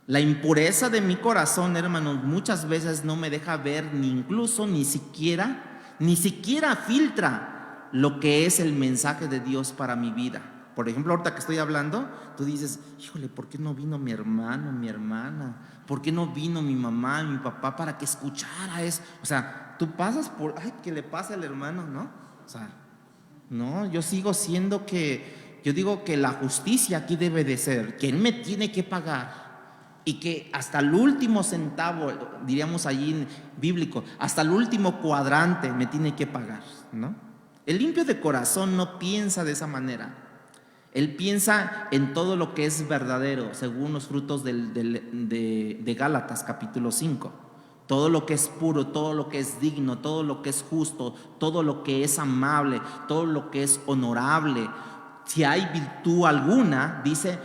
Speaker 2: La impureza de mi corazón, hermanos, muchas veces no me deja ver, ni siquiera filtra lo que es el mensaje de Dios para mi vida. Por ejemplo, ahorita que estoy hablando, tú dices, híjole, ¿por qué no vino mi hermano, mi hermana? ¿Por qué no vino mi mamá, mi papá para que escuchara eso? O sea, tú pasas por, ay, ¿qué le pasa al hermano, no? O sea, no, yo digo que la justicia aquí debe de ser, que él me tiene que pagar, y que hasta el último centavo, diríamos allí en bíblico, hasta el último cuadrante me tiene que pagar, ¿no? El limpio de corazón no piensa de esa manera. Él piensa en todo lo que es verdadero, según los frutos de Gálatas capítulo 5. Todo lo que es puro, todo lo que es digno, todo lo que es justo, todo lo que es amable, todo lo que es honorable. Si hay virtud alguna, dice,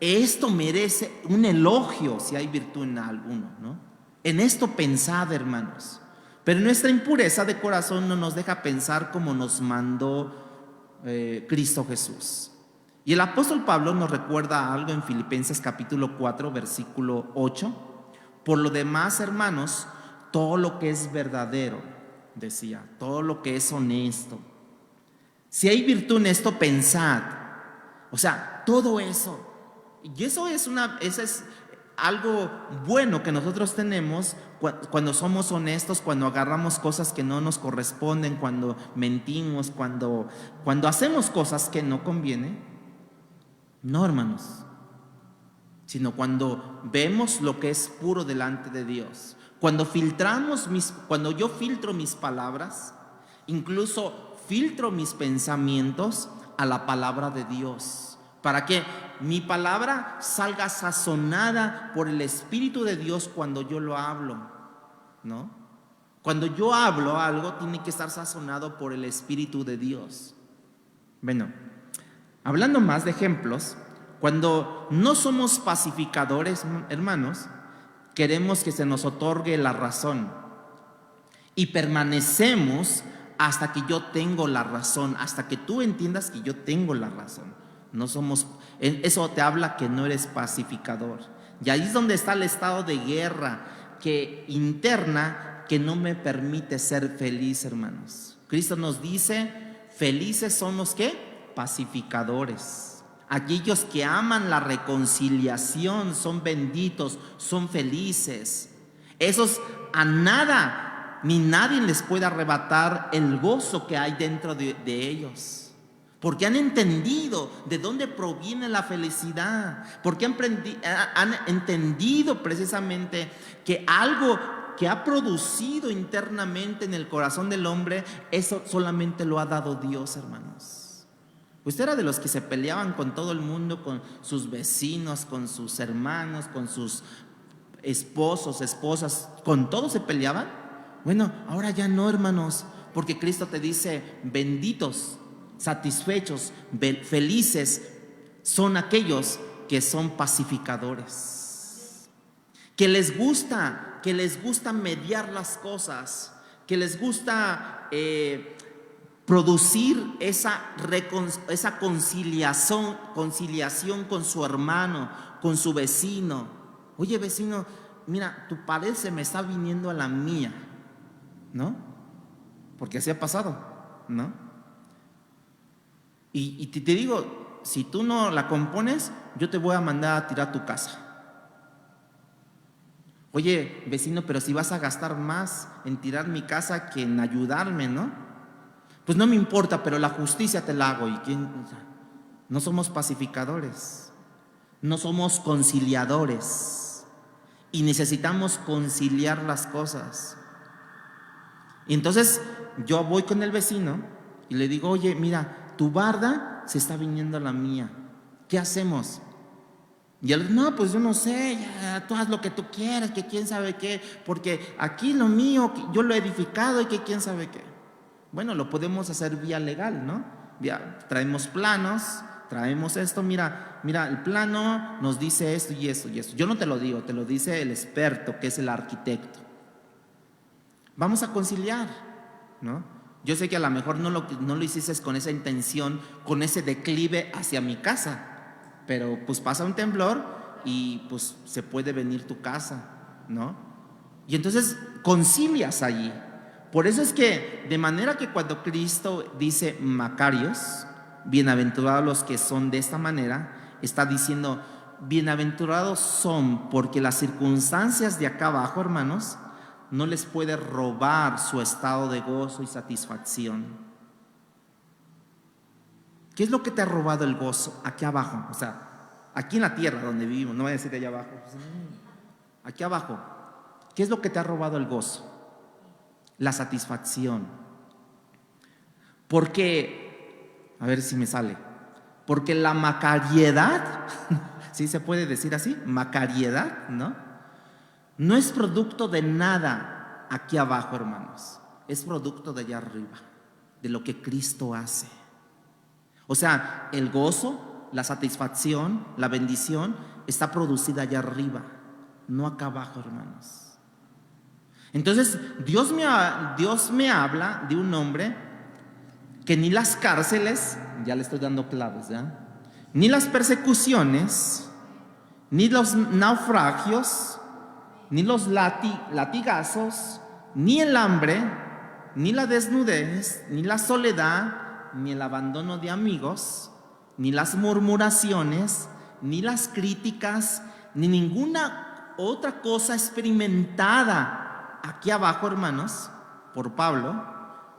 Speaker 2: esto merece un elogio si hay virtud en alguno, ¿no? En esto pensad, hermanos. Pero nuestra impureza de corazón no nos deja pensar como nos mandó Cristo Jesús. Y el apóstol Pablo nos recuerda algo en Filipenses capítulo 4, versículo 8. Por lo demás, hermanos, todo lo que es verdadero, decía, todo lo que es honesto. Si hay virtud en esto, pensad. O sea, todo eso. Y eso es algo bueno que nosotros tenemos cuando somos honestos, cuando agarramos cosas que no nos corresponden, cuando mentimos, cuando hacemos cosas que no convienen. No, hermanos, sino cuando vemos lo que es puro delante de Dios, Cuando yo filtro mis palabras, incluso filtro mis pensamientos a la palabra de Dios, para que mi palabra salga sazonada por el Espíritu de Dios cuando yo lo hablo, ¿no? Cuando yo hablo algo, tiene que estar sazonado por el Espíritu de Dios. Bueno, hablando más de ejemplos, cuando no somos pacificadores, hermanos, queremos que se nos otorgue la razón y permanecemos hasta que yo tengo la razón, hasta que tú entiendas que yo tengo la razón. No somos, eso te habla que no eres pacificador. Y ahí es donde está el estado de guerra interna que no me permite ser feliz, hermanos. Cristo nos dice, felices son los que pacificadores. Aquellos que aman la reconciliación son benditos, son felices. Esos a nada ni nadie les puede arrebatar el gozo que hay dentro de ellos, porque han entendido de dónde proviene la felicidad, porque han entendido precisamente que algo que ha producido internamente en el corazón del hombre, eso solamente lo ha dado Dios, hermanos. Usted era de los que se peleaban con todo el mundo, con sus vecinos, con sus hermanos, con sus esposos, esposas, con todos se peleaban. Bueno, ahora ya no, hermanos, porque Cristo te dice, benditos, satisfechos, felices son aquellos que son pacificadores, que les gusta mediar las cosas, que les gusta producir esa conciliación con su hermano, con su vecino. Oye, vecino, mira, tu pared se me está viniendo a la mía, ¿no? Porque así ha pasado, ¿no? Y te digo, si tú no la compones, yo te voy a mandar a tirar tu casa. Oye, vecino, pero si vas a gastar más en tirar mi casa que en ayudarme, ¿no? Pues no me importa, pero la justicia te la hago. ¿Y quién? No somos pacificadores, no somos conciliadores, y necesitamos conciliar las cosas. Y entonces yo voy con el vecino y le digo, oye, mira, tu barda se está viniendo a la mía, ¿qué hacemos? Y él, no, pues yo no sé, ya, tú haz lo que tú quieras, que quién sabe qué, porque aquí lo mío, yo lo he edificado y que quién sabe qué. Bueno, lo podemos hacer vía legal, ¿no? Traemos planos, traemos esto, mira, el plano nos dice esto y esto y esto. Yo no te lo digo, te lo dice el experto, que es el arquitecto. Vamos a conciliar, ¿no? Yo sé que a lo mejor no lo hiciste con esa intención, con ese declive hacia mi casa, pero pues pasa un temblor y pues se puede venir tu casa, ¿no? Y entonces concilias allí. Por eso es que de manera que cuando Cristo dice Macarios, bienaventurados los que son de esta manera, está diciendo bienaventurados son porque las circunstancias de acá abajo, hermanos, no les puede robar su estado de gozo y satisfacción. ¿Qué es lo que te ha robado el gozo aquí abajo? O sea, aquí en la tierra donde vivimos, no voy a decir de allá abajo. Aquí abajo, ¿qué es lo que te ha robado el gozo? La satisfacción. Porque, a ver si me sale, porque la macariedad, ¿sí se puede decir así? Macariedad, ¿no? No es producto de nada aquí abajo, hermanos. Es producto de allá arriba, de lo que Cristo hace. O sea, el gozo, la satisfacción, la bendición está producida allá arriba, no acá abajo, hermanos. Entonces, Dios me habla de un hombre que ni las cárceles, ya le estoy dando claves, ¿ya? Ni las persecuciones, ni los naufragios, ni los latigazos, ni el hambre, ni la desnudez, ni la soledad, ni el abandono de amigos, ni las murmuraciones, ni las críticas, ni ninguna otra cosa experimentada aquí abajo, hermanos, por Pablo,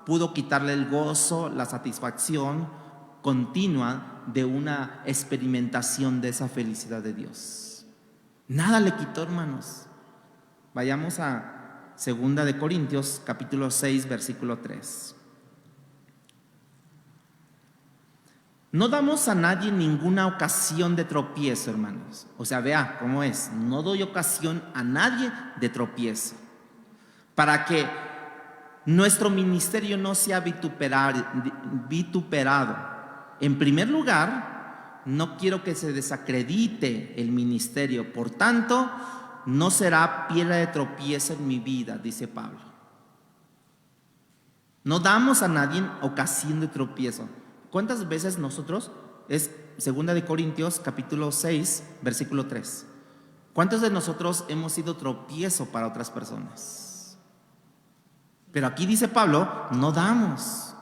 Speaker 2: pudo quitarle el gozo, la satisfacción continua de una experimentación de esa felicidad de Dios. Nada le quitó, hermanos. Vayamos a Segunda de Corintios, capítulo 6, versículo 3. No damos a nadie ninguna ocasión de tropiezo, hermanos. O sea, vea cómo es. No doy ocasión a nadie de tropiezo, para que nuestro ministerio no sea vituperado. En primer lugar, no quiero que se desacredite el ministerio. Por tanto, no será piedra de tropiezo en mi vida, dice Pablo. No damos a nadie ocasión de tropiezo. ¿Cuántas veces nosotros? Es Segunda de Corintios capítulo 6, versículo 3. ¿Cuántos de nosotros hemos sido tropiezo para otras personas? Pero aquí dice Pablo, no damos.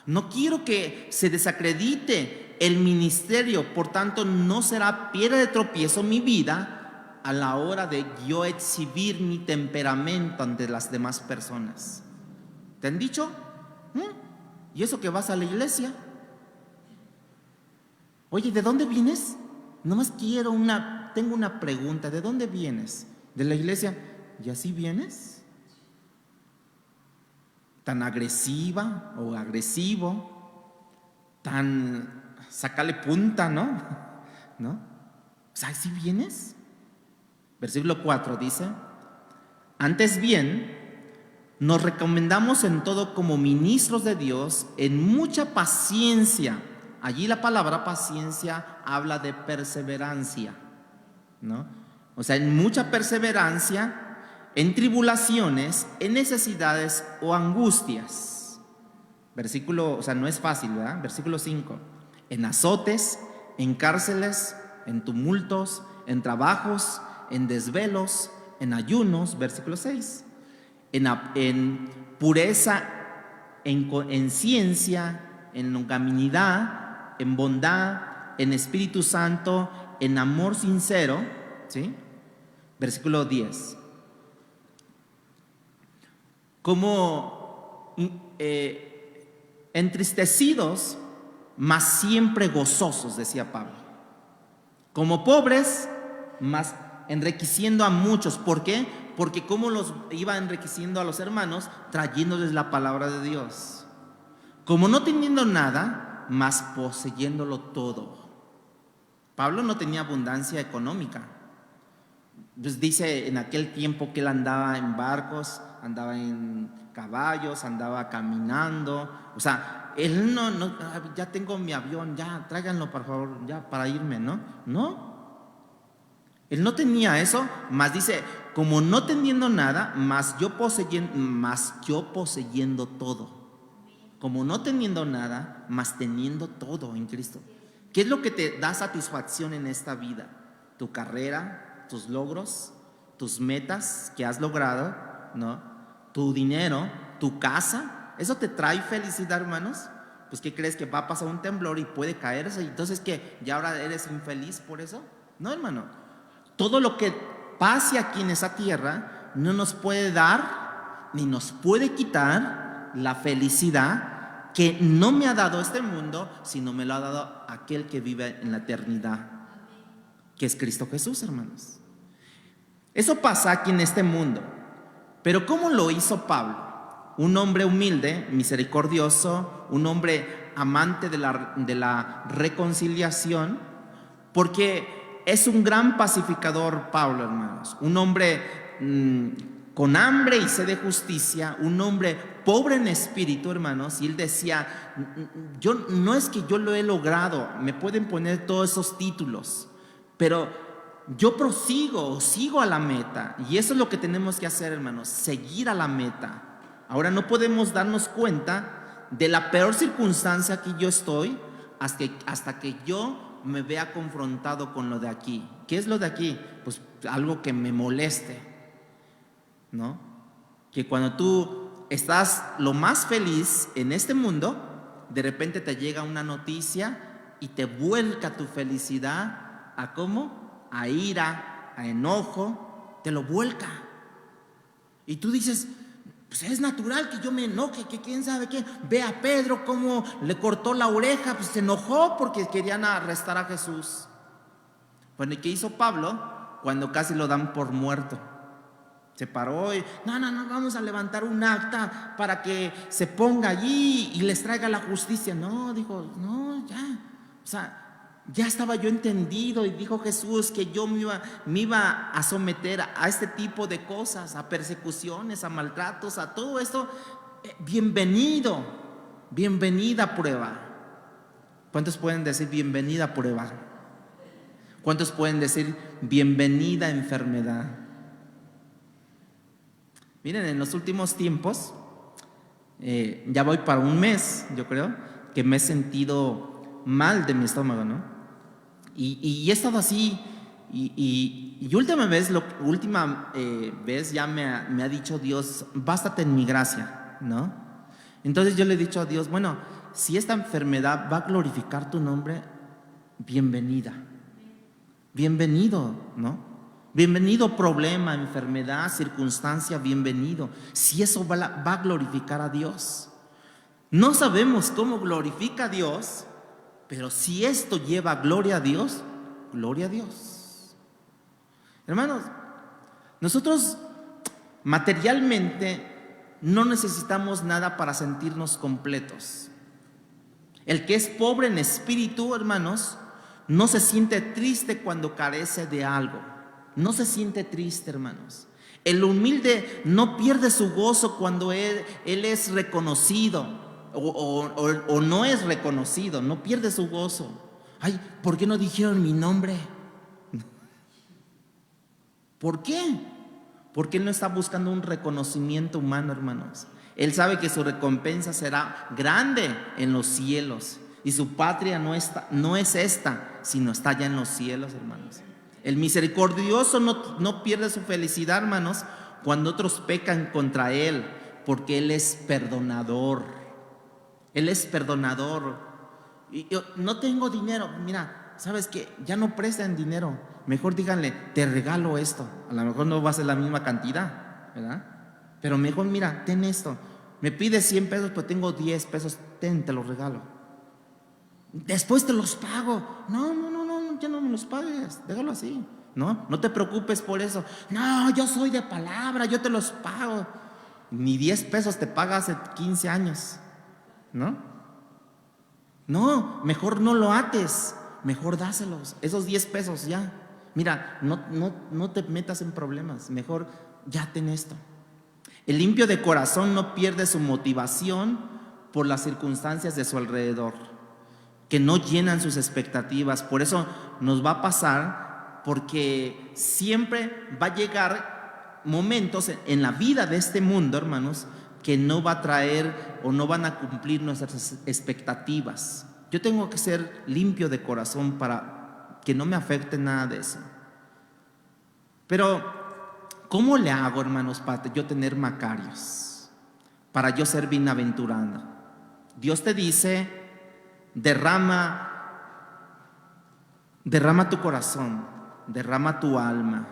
Speaker 2: No quiero que se desacredite el ministerio, por tanto no será piedra de tropiezo mi vida a la hora de yo exhibir mi temperamento ante las demás personas. ¿Te han dicho? ¿Y eso que vas a la iglesia? Oye, ¿de dónde vienes? Nomás tengo una pregunta, ¿de dónde vienes? ¿De la iglesia? ¿Y así vienes? ¿Tan agresiva o agresivo? ¿Tan sácale punta, no? ¿No? O sea, ¿así vienes? Versículo 4 dice: antes bien, nos recomendamos en todo como ministros de Dios, en mucha paciencia. Allí la palabra paciencia habla de perseverancia, ¿no? O sea, en mucha perseverancia, en tribulaciones, en necesidades o angustias. Versículo, o sea, no es fácil, ¿verdad? Versículo 5. En azotes, en cárceles, en tumultos, en trabajos, en desvelos, en ayunos. Versículo 6. En pureza, en ciencia, en longanimidad, en bondad, en Espíritu Santo, en amor sincero, ¿sí? Versículo 10. Como entristecidos, mas siempre gozosos, decía Pablo. Como pobres, mas enriqueciendo a muchos. ¿Por qué? Porque como los iba enriqueciendo a los hermanos, trayéndoles la palabra de Dios. Como no teniendo nada, mas poseyéndolo todo. Pablo no tenía abundancia económica. Pues dice en aquel tiempo que él andaba en barcos, andaba en caballos, andaba caminando. O sea, él no, ya tengo mi avión, ya tráiganlo por favor, ya para irme, ¿no? No. Él no tenía eso, mas dice, como no teniendo nada, mas yo poseyendo todo. Como no teniendo nada, mas teniendo todo en Cristo. ¿Qué es lo que te da satisfacción en esta vida? Tu carrera, tus logros, tus metas que has logrado, ¿no? Tu dinero, tu casa. ¿Eso te trae felicidad, hermanos? Pues ¿qué crees? ¿Que va a pasar un temblor y puede caerse? Entonces ¿qué? ¿Ya ahora eres infeliz por eso? No, hermano. Todo lo que pase aquí en esa tierra no nos puede dar ni nos puede quitar la felicidad que no me ha dado este mundo, sino me lo ha dado aquel que vive en la eternidad, que es Cristo Jesús, hermanos. Eso pasa aquí en este mundo. Pero ¿cómo lo hizo Pablo? Un hombre humilde, misericordioso, un hombre amante de la reconciliación, porque es un gran pacificador Pablo, hermanos. Un hombre con hambre y sed de justicia, un hombre pobre en espíritu, hermanos. Y él decía, no es que yo lo he logrado, me pueden poner todos esos títulos, pero yo sigo a la meta. Y eso es lo que tenemos que hacer, hermanos, seguir a la meta. Ahora no podemos darnos cuenta de la peor circunstancia que yo estoy hasta que yo me vea confrontado con lo de aquí. ¿Qué es lo de aquí? Pues algo que me moleste, ¿no? Que cuando tú estás lo más feliz en este mundo, de repente te llega una noticia y te vuelca tu felicidad a ¿cómo? A ira, a enojo, te lo vuelca. Y tú dices, pues es natural que yo me enoje, que quién sabe qué. Ve a Pedro cómo le cortó la oreja, pues se enojó porque querían arrestar a Jesús. Bueno, ¿y qué hizo Pablo? Cuando casi lo dan por muerto, Se paró y, no, vamos a levantar un acta para que se ponga allí y les traiga la justicia. No, dijo, no, ya. O sea, ya estaba yo entendido, y dijo Jesús que yo me iba a someter a este tipo de cosas, a persecuciones, a maltratos, a todo esto. Bienvenido, bienvenida prueba. ¿Cuántos pueden decir bienvenida prueba? ¿Cuántos pueden decir bienvenida enfermedad? Miren, en los últimos tiempos, ya voy para un mes, yo creo, que me he sentido mal de mi estómago, ¿no? Y he estado así, y última vez ya me ha dicho Dios, bástate en mi gracia, ¿no? Entonces yo le he dicho a Dios, bueno, si esta enfermedad va a glorificar tu nombre, bienvenida, bienvenido, ¿no? Bienvenido problema, enfermedad, circunstancia, bienvenido. Si eso va a glorificar a Dios. No sabemos cómo glorifica a Dios, pero si esto lleva gloria a Dios, gloria a Dios. Hermanos, nosotros materialmente no necesitamos nada para sentirnos completos. El que es pobre en espíritu, hermanos, no se siente triste cuando carece de algo. No se siente triste, hermanos. El humilde no pierde su gozo cuando él es reconocido o no es reconocido. No pierde su gozo. Ay, ¿por qué no dijeron mi nombre? ¿Por qué? Porque él no está buscando un reconocimiento humano, hermanos. Él sabe que su recompensa será grande en los cielos, y su patria no es esta, sino está allá en los cielos, hermanos. El misericordioso no pierde su felicidad, hermanos, cuando otros pecan contra él, porque él es perdonador. Él es perdonador. Y yo no tengo dinero. Mira, ¿sabes qué? Ya no presten dinero. Mejor díganle, te regalo esto. A lo mejor no va a ser la misma cantidad, ¿verdad? Pero mejor, mira, ten esto. Me pides 100 pesos, pero tengo 10 pesos. Ten, te los regalo. Después te los pago. No, ya no me los pagues, déjalo así. No te preocupes por eso. No, yo soy de palabra, yo te los pago. Ni 10 pesos te paga hace 15 años, ¿no? No, mejor no lo ates, mejor dáselos, esos 10 pesos ya. Mira, no te metas en problemas, mejor ya ten esto. El limpio de corazón no pierde su motivación por las circunstancias de su alrededor, que no llenan sus expectativas. Por eso nos va a pasar, porque siempre va a llegar momentos en la vida de este mundo, hermanos, que no va a traer o no van a cumplir nuestras expectativas. Yo tengo que ser limpio de corazón para que no me afecte nada de eso. Pero ¿cómo le hago, hermanos, para yo tener macarios? Para yo ser bienaventurado. Dios te dice, derrama tu corazón, derrama tu alma.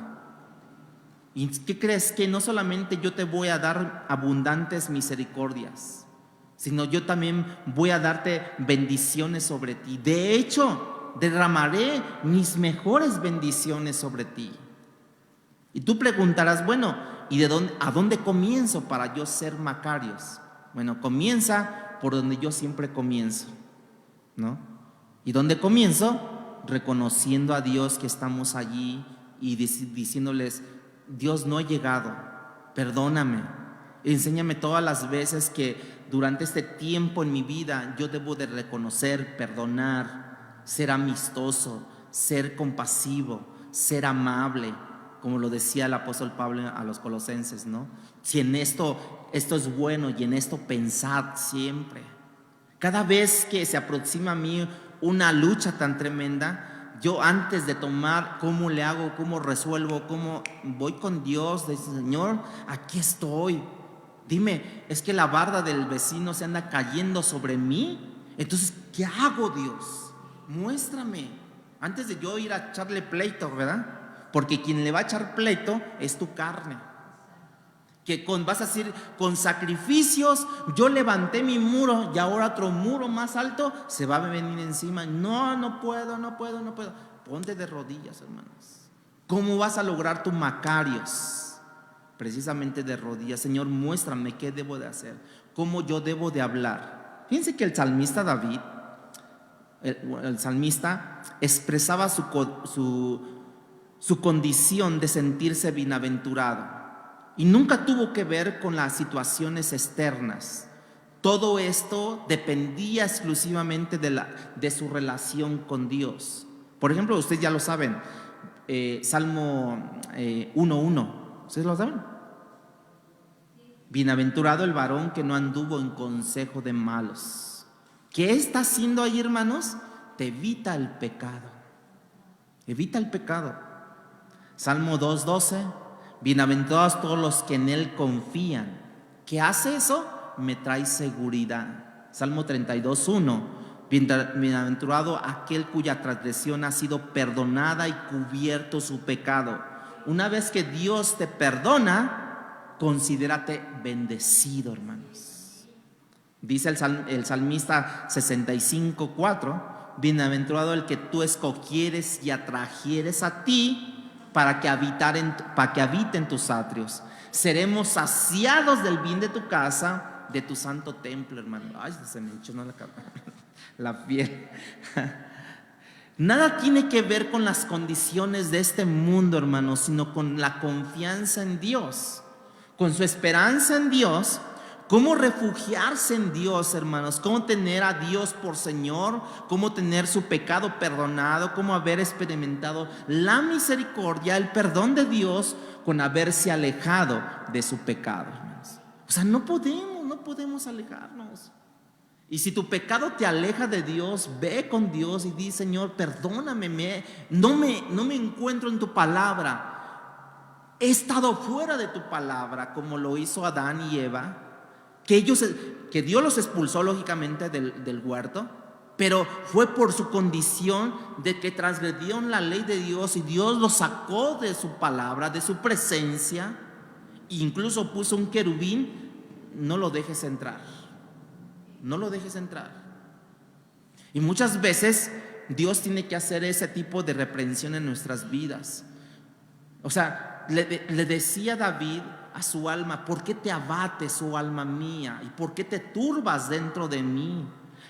Speaker 2: ¿Y qué crees? Que no solamente yo te voy a dar abundantes misericordias, sino yo también voy a darte bendiciones sobre ti. De hecho, derramaré mis mejores bendiciones sobre ti. Y tú preguntarás, bueno, ¿y a dónde comienzo para yo ser macarios? Bueno, comienza por donde yo siempre comienzo, ¿no? ¿Y dónde comienzo? Reconociendo a Dios que estamos allí y diciéndoles, Dios, no he llegado, perdóname, enséñame todas las veces que durante este tiempo en mi vida yo debo de reconocer, perdonar, ser amistoso, ser compasivo, ser amable, como lo decía el apóstol Pablo a los colosenses, ¿no? Si en esto es bueno, y en esto pensad siempre. Cada vez que se aproxima a mí una lucha tan tremenda, yo antes de tomar, ¿cómo le hago? ¿Cómo resuelvo? ¿Cómo voy con Dios? Dice, Señor, aquí estoy. Dime, ¿es que la barda del vecino se anda cayendo sobre mí? Entonces, ¿qué hago, Dios? Muéstrame. Antes de yo ir a echarle pleito, ¿verdad? Porque quien le va a echar pleito es tu carne. Que vas a decir, con sacrificios yo levanté mi muro y ahora otro muro más alto se va a venir encima. No puedo. Ponte de rodillas, hermanos. ¿Cómo vas a lograr tu macarios? precisamente de rodillas. Señor, muéstrame qué debo de hacer, cómo yo debo de hablar. Fíjense que el salmista David, el salmista expresaba su condición de sentirse bienaventurado, y nunca tuvo que ver con las situaciones externas. Todo esto dependía exclusivamente de su relación con Dios. Por ejemplo, ustedes ya lo saben, Salmo 1:1, ¿ustedes lo saben? Bienaventurado el varón que no anduvo en consejo de malos. ¿Qué está haciendo ahí, hermanos? Te evita el pecado. Evita el pecado. Salmo 2:12, bienaventurados todos los que en él confían. ¿Qué hace eso? Me trae seguridad. Salmo 32:1, bienaventurado aquel cuya transgresión ha sido perdonada y cubierto su pecado. Una vez que Dios te perdona, considérate bendecido, hermanos. Dice el salmista 65:4, bienaventurado el que tú escogieres y atrajeres a ti para que habite en tus atrios. Seremos saciados del bien de tu casa, de tu santo templo, hermano. Ay, se me echó la piel. Nada tiene que ver con las condiciones de este mundo, hermano, sino con la confianza en Dios, con su esperanza en Dios. Cómo refugiarse en Dios, hermanos, cómo tener a Dios por Señor, cómo tener su pecado perdonado, cómo haber experimentado la misericordia, el perdón de Dios con haberse alejado de su pecado, hermanos. O sea, no podemos alejarnos. Y si tu pecado te aleja de Dios, ve con Dios y di: Señor, perdóname, no me encuentro en tu palabra. He estado fuera de tu palabra, como lo hizo Adán y Eva, que Dios los expulsó lógicamente del huerto, pero fue por su condición de que transgredieron la ley de Dios, y Dios los sacó de su palabra, de su presencia, e incluso puso un querubín. No lo dejes entrar, no lo dejes entrar. Y muchas veces Dios tiene que hacer ese tipo de reprensión en nuestras vidas. O sea, le decía David a su alma: ¿por qué te abates, oh alma mía? ¿Y por qué te turbas dentro de mí?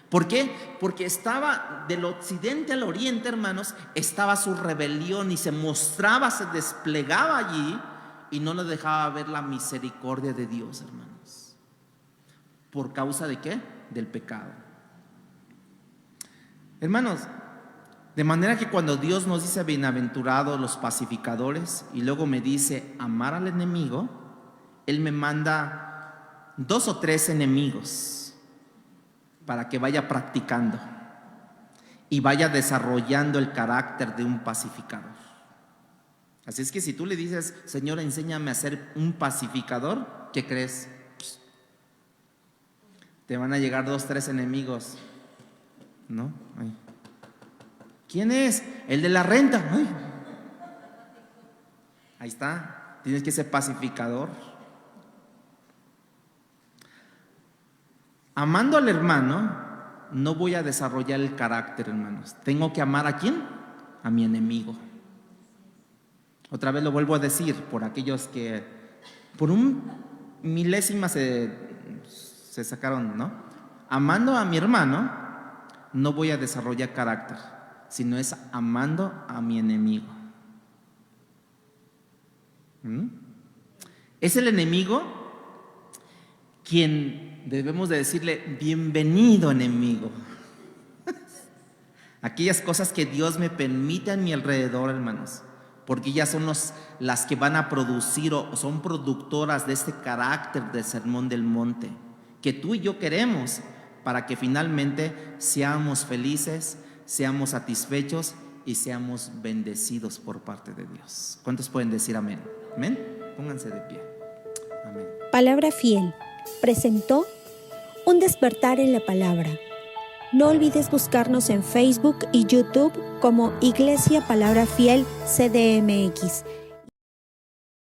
Speaker 2: ¿Por qué? Porque estaba del occidente al oriente, hermanos, estaba su rebelión, y se mostraba, se desplegaba allí, y no le dejaba ver la misericordia de Dios, hermanos. ¿Por causa de qué? Del pecado. Hermanos, de manera que cuando Dios nos dice bienaventurados los pacificadores, y luego me dice amar al enemigo, Él me manda 2 o 3 enemigos para que vaya practicando y vaya desarrollando el carácter de un pacificador. Así es que si tú le dices: Señor, enséñame a ser un pacificador, ¿qué crees? Te van a llegar 2 o 3 enemigos, ¿no? Ay. ¿Quién es? El de la renta. Ay. Ahí está. Tienes que ser pacificador. Amando al hermano, no voy a desarrollar el carácter, hermanos. Tengo que amar ¿a quién? A mi enemigo. Otra vez lo vuelvo a decir, por aquellos que por un milésima se sacaron, ¿no? Amando a mi hermano, no voy a desarrollar carácter, sino es amando a mi enemigo. Es el enemigo quien debemos de decirle: bienvenido, enemigo. Aquellas cosas que Dios me permite a mi alrededor, hermanos, porque ya son las que van a producir, o son productoras de este carácter del sermón del monte, que tú y yo queremos, para que finalmente seamos felices, seamos satisfechos y seamos bendecidos por parte de Dios. ¿Cuántos pueden decir amén? Amén. Pónganse de pie. Amén.
Speaker 1: Palabra Fiel presentó Un despertar en la palabra. No olvides buscarnos en Facebook y YouTube como Iglesia Palabra Fiel CDMX.